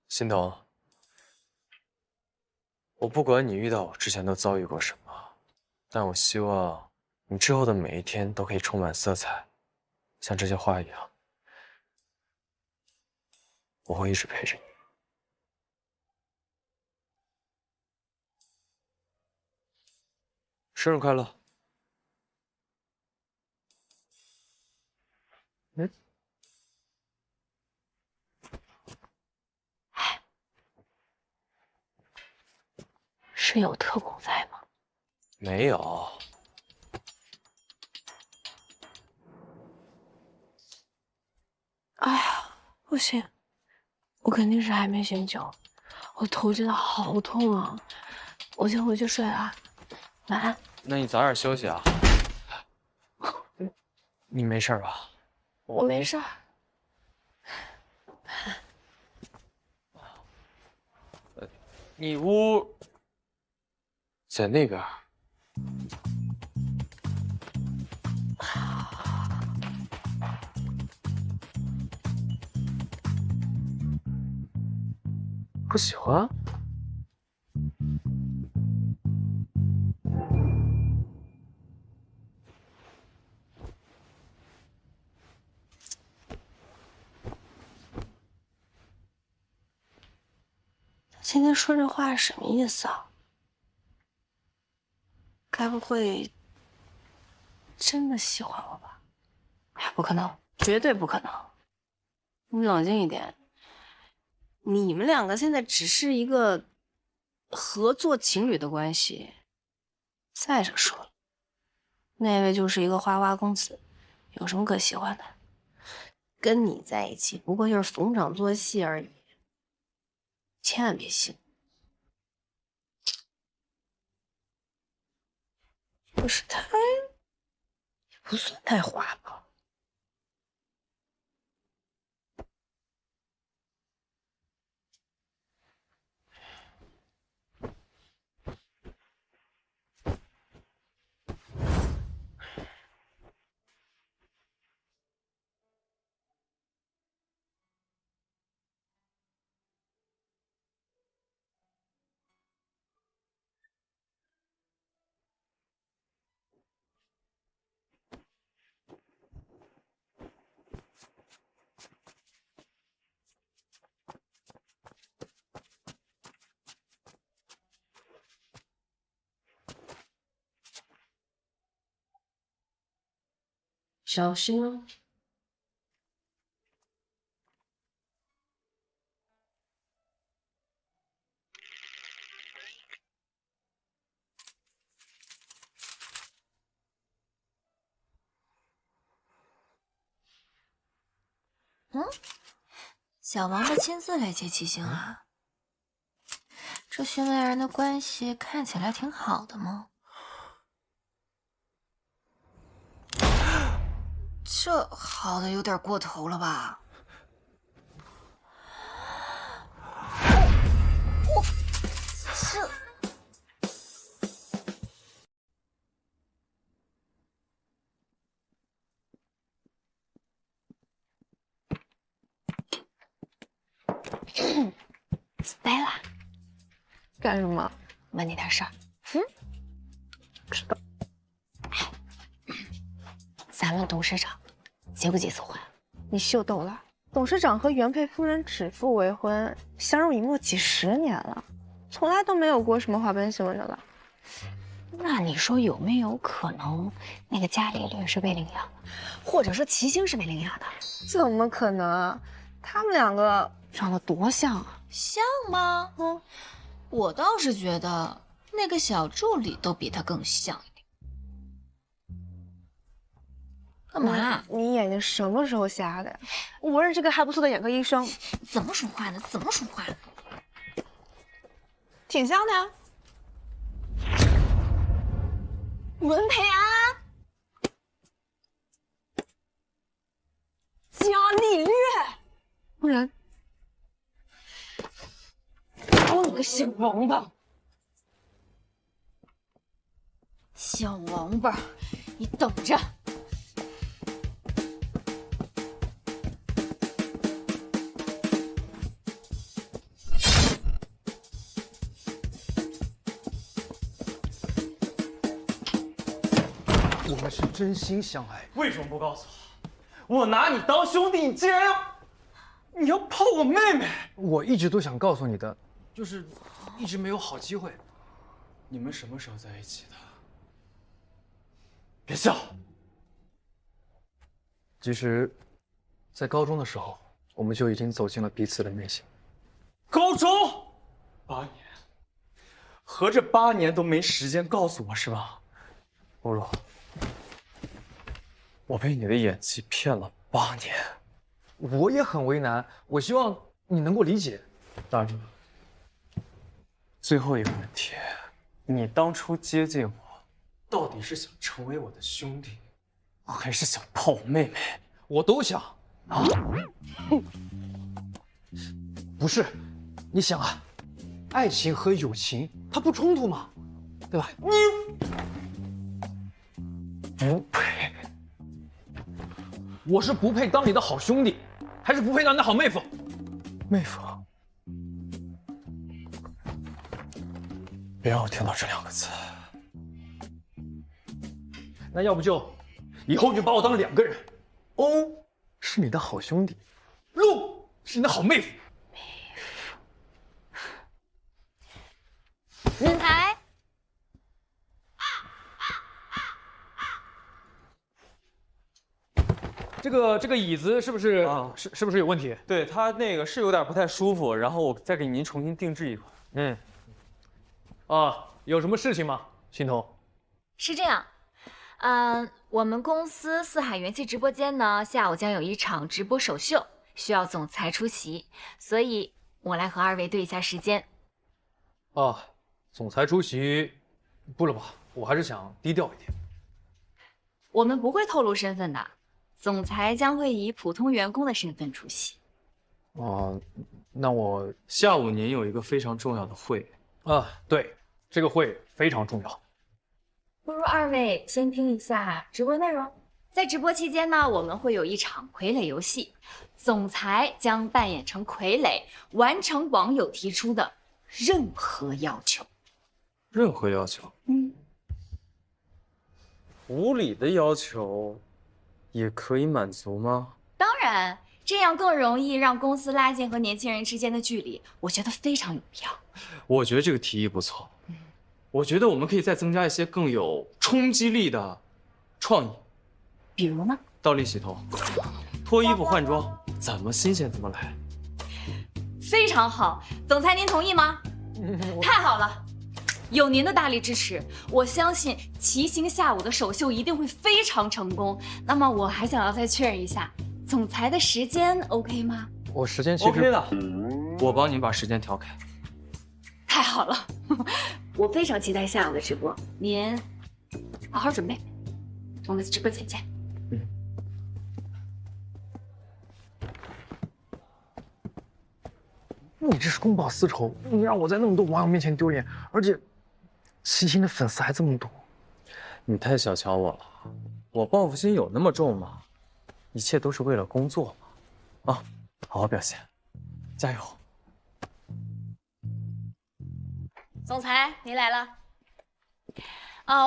心疼，我不管你遇到我之前都遭遇过什么，但我希望你之后的每一天都可以充满色彩，像这些花一样。我会一直陪着你。生日快乐！嗯，是有特工在吗？没有。哎呀，不行，我肯定是还没醒酒，我头真的好痛啊！我先回去睡了，晚安。那你早点休息啊。你没事吧？我没事儿。你屋在那边。不喜欢？今天说这话是什么意思啊？该不会真的喜欢我吧？哎，不可能，绝对不可能！你冷静一点。你们两个现在只是一个合作情侣的关系。再者说了，那位就是一个花花公子，有什么可喜欢的？跟你在一起不过就是逢场作戏而已。千万别信。不是太，也不算太花吧。小心哦。小王的亲自来接齐星啊？这询问人的关系看起来挺好的吗？这好的有点过头了吧？这。Stella， 干什么？问你点事儿。知道。咱们董事长结过几次婚？你秀逗了。董事长和原配夫人指腹为婚，相濡以沫几10年了，从来都没有过什么花边新闻的了。那你说有没有可能那个伽利略是被领养的，或者说齐星是被领养的？怎么可能啊？他们两个长得多像啊！像吗？我倒是觉得那个小助理都比他更像一点。干嘛？你眼睛什么时候瞎的呀？我认识个还不错的眼科医生。怎么说话呢？怎么说话呢？挺像的呀。文培安，伽利略，不然，我你个小王八！小王八，你等着！我们是真心相爱，为什么不告诉我？我拿你当兄弟，你竟然你要泡我妹妹！我一直都想告诉你的，就是一直没有好机会。你们什么时候在一起的？别笑。其实，在高中的时候，我们就已经走进了彼此的内心。高中8年，合着8年都没时间告诉我是吧？欧若，我被你的演技骗了8年，我也很为难。我希望你能够理解。大哲，最后一个问题，你当初接近我，到底是想成为我的兄弟，还是想泡我妹妹？我都想啊。不是，你想啊，爱情和友情它不冲突吗？对吧？你不配。我是不配当你的好兄弟，还是不配当你的好妹夫？妹夫，别让我听到这2个字。那要不就以后就把我当2个人。欧是你的好兄弟，陆是你的好妹夫。人才。这个椅子是不是是不是有问题？对，它那个是有点不太舒服，然后我再给您重新定制一款。有什么事情吗，欣桐？是这样，我们公司四海元气直播间呢，下午将有一场直播首秀，需要总裁出席，所以我来和2位对一下时间。总裁出席，不了吧？我还是想低调一点。我们不会透露身份的，总裁将会以普通员工的身份出席。那我下午您有一个非常重要的会。对，这个会非常重要。不如2位先听一下直播内容。在直播期间呢，我们会有一场傀儡游戏，总裁将扮演成傀儡，完成网友提出的任何要求。任何要求？无理的要求也可以满足吗？当然，这样更容易让公司拉近和年轻人之间的距离，我觉得非常有必要。我觉得这个提议不错。我觉得我们可以再增加一些更有冲击力的创意。比如呢？倒立洗头、脱衣服换装，怎么新鲜怎么来。非常好，总裁您同意吗？太好了，有您的大力支持，我相信齐星下午的首秀一定会非常成功。那么我还想要再确认一下，总裁的时间 OK 吗？我时间其实 OK 的，我帮你把时间调开。太好了，我非常期待下午的直播，您好好准备，我们直播间见。你这是公报私仇，你让我在那么多网友面前丢脸，而且齐星的粉丝还这么多。你太小瞧我了，我报复心有那么重吗？一切都是为了工作嘛。啊，好好表现，加油！总裁，您来了。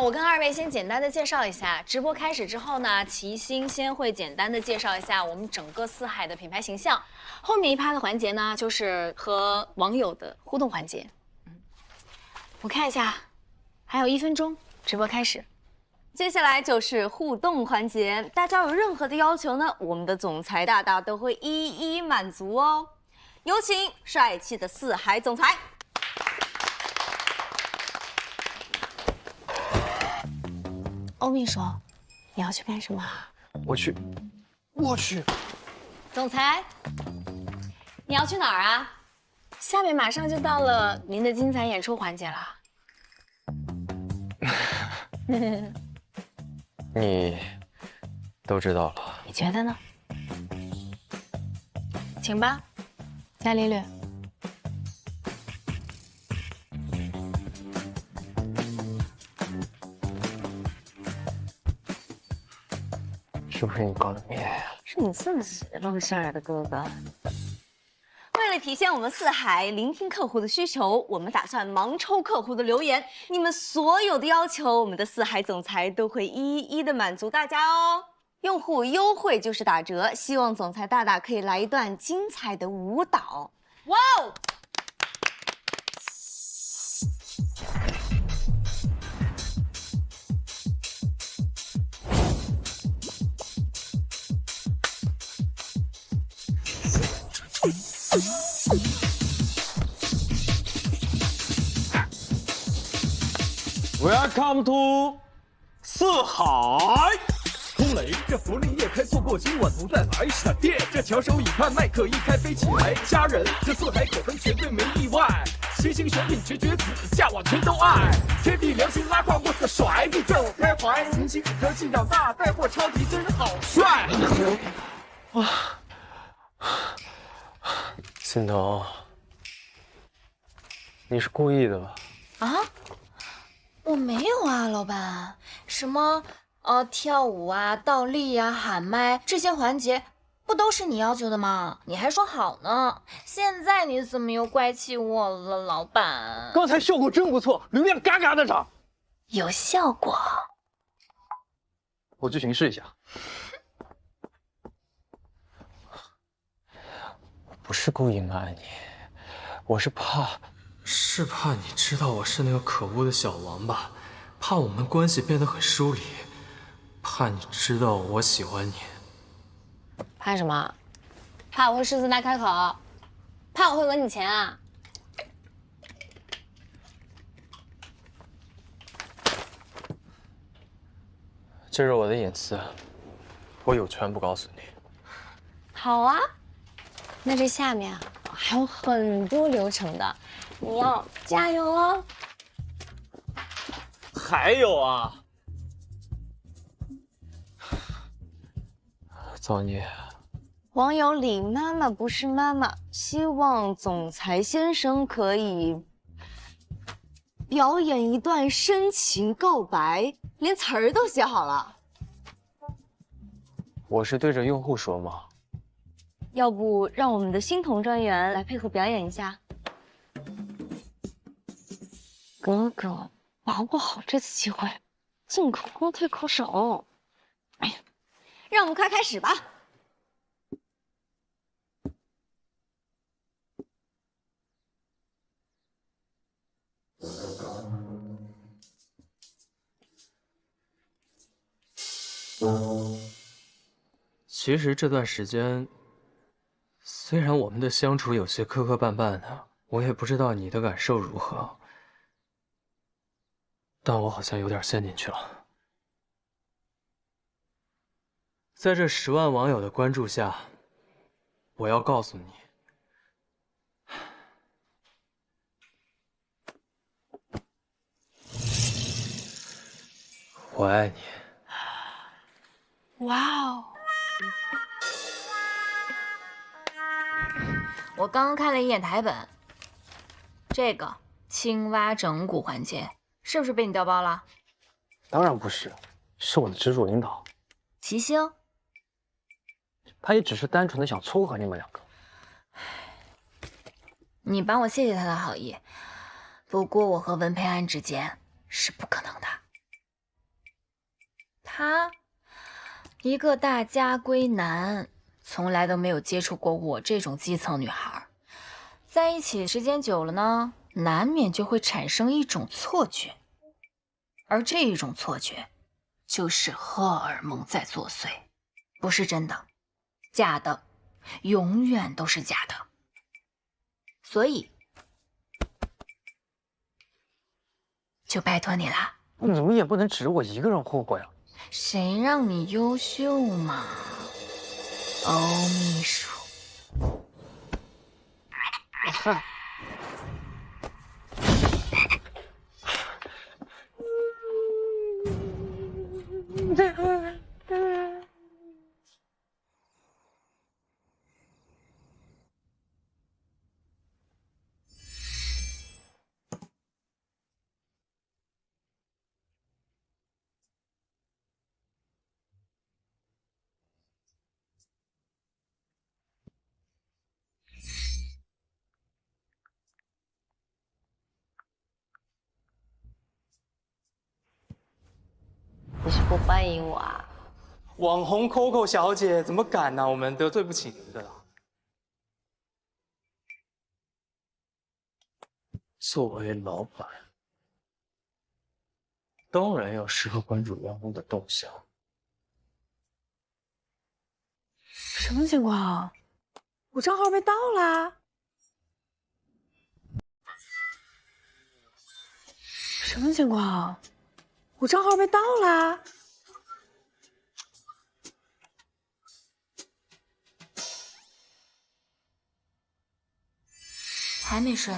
我跟二位先简单的介绍一下，直播开始之后呢，齐星先会简单的介绍一下我们整个四海的品牌形象，后面一趴的环节呢，就是和网友的互动环节。我看一下，还有1分钟，直播开始。接下来就是互动环节，大家有任何的要求呢，我们的总裁大大都会一一满足哦。有请帅气的四海总裁。欧秘书，你要去干什么？我去。总裁，你要去哪儿啊？下面马上就到了您的精彩演出环节了。你都知道了，你觉得呢？请吧，伽利略。是不是你搞的面呀？是你这么露馅儿的哥哥。为了体现我们四海聆听客户的需求，我们打算盲抽客户的留言，你们所有的要求，我们的四海总裁都会一一的满足大家哦。用户优惠就是打折，希望总裁大大可以来一段精彩的舞蹈。哇哦！Welcome to 四海。风雷，这福利夜开错过，今晚不再来。闪电，这翘首以盼，麦克一开飞起来。家人，这四海口碑绝对没意外。新兴选品绝绝子，下网全都爱。天地良心拉胯，我的甩你在我开怀。明星科技长大，带货超级真好帅。心疼，你是故意的吧？啊？我没有啊，老板。什么跳舞啊、倒立啊、喊麦这些环节，不都是你要求的吗？你还说好呢，现在你怎么又怪起我了，老板？刚才效果真不错，流量嘎嘎的涨。有效果？我去巡视一下。我不是故意瞒你，我是怕你知道我是那个可恶的小王八，怕我们关系变得很疏离，怕你知道我喜欢你。怕什么？怕我会狮子大开口？怕我会闻你钱啊？这是我的隐私，我有权不告诉你。好啊，那这下面啊还有很多流程的，你要加油哦。还有啊，造孽！网友李妈妈不是妈妈，希望总裁先生可以表演一段深情告白，连词儿都写好了。我是对着用户说吗？要不让我们的新童专员来配合表演一下？哥哥，把握好这次机会，进口攻退口守。哎呀，让我们快开始吧。其实这段时间，虽然我们的相处有些磕磕绊绊的，我也不知道你的感受如何，但我好像有点陷进去了。在这10万网友的关注下，我要告诉你，我爱你。哇哦！我刚刚看了一眼台本，这个青蛙整蛊环节是不是被你调包了？当然不是，是我的直属领导。齐星，他也只是单纯的想撮合你们2个。你帮我谢谢他的好意，不过我和文培安之间是不可能的。他一个大家闺男，从来都没有接触过我这种基层女孩，在一起时间久了呢，难免就会产生一种错觉，而这一种错觉就是荷尔蒙在作祟，不是真的，假的，永远都是假的。所以就拜托你啦。你们也不能指着我一个人霍霍呀。谁让你优秀嘛，欧秘书。你是不欢迎我啊？网红 Coco 小姐怎么敢呢？我们得罪不起您的啦。作为老板，当然要时刻关注员工的动向。什么情况？我账号被盗啦？什么情况？我账号被盗啦？还没睡？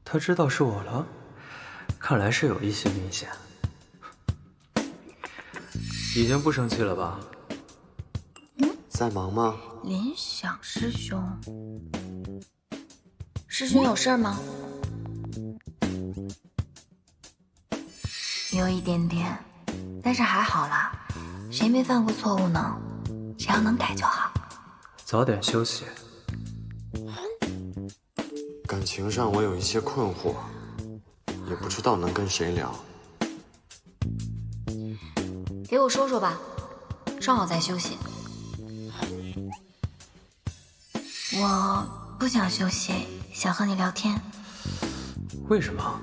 他知道是我了，看来是有一些明显。已经不生气了吧？在忙吗？林想师兄，师兄有事吗？有一点点，但是还好啦，谁没犯过错误呢？只要能改就好。早点休息。感情上我有一些困惑，也不知道能跟谁聊。给我说说吧，正好在休息。我不想休息，想和你聊天。为什么？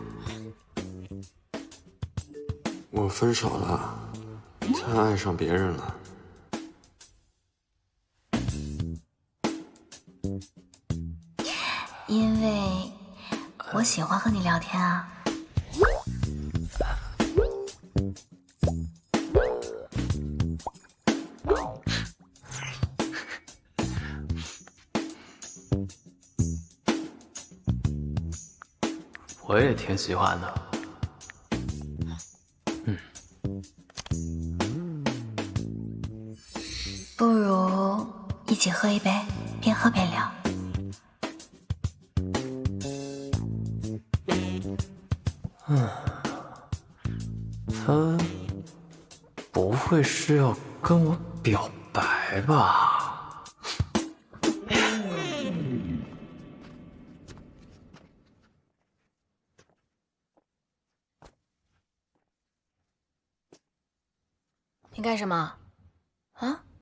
我分手了，他爱上别人了。因为我喜欢和你聊天啊。我也挺喜欢的。不如一起喝一杯，边喝边聊。他不会是要跟我表白吧？你干什么？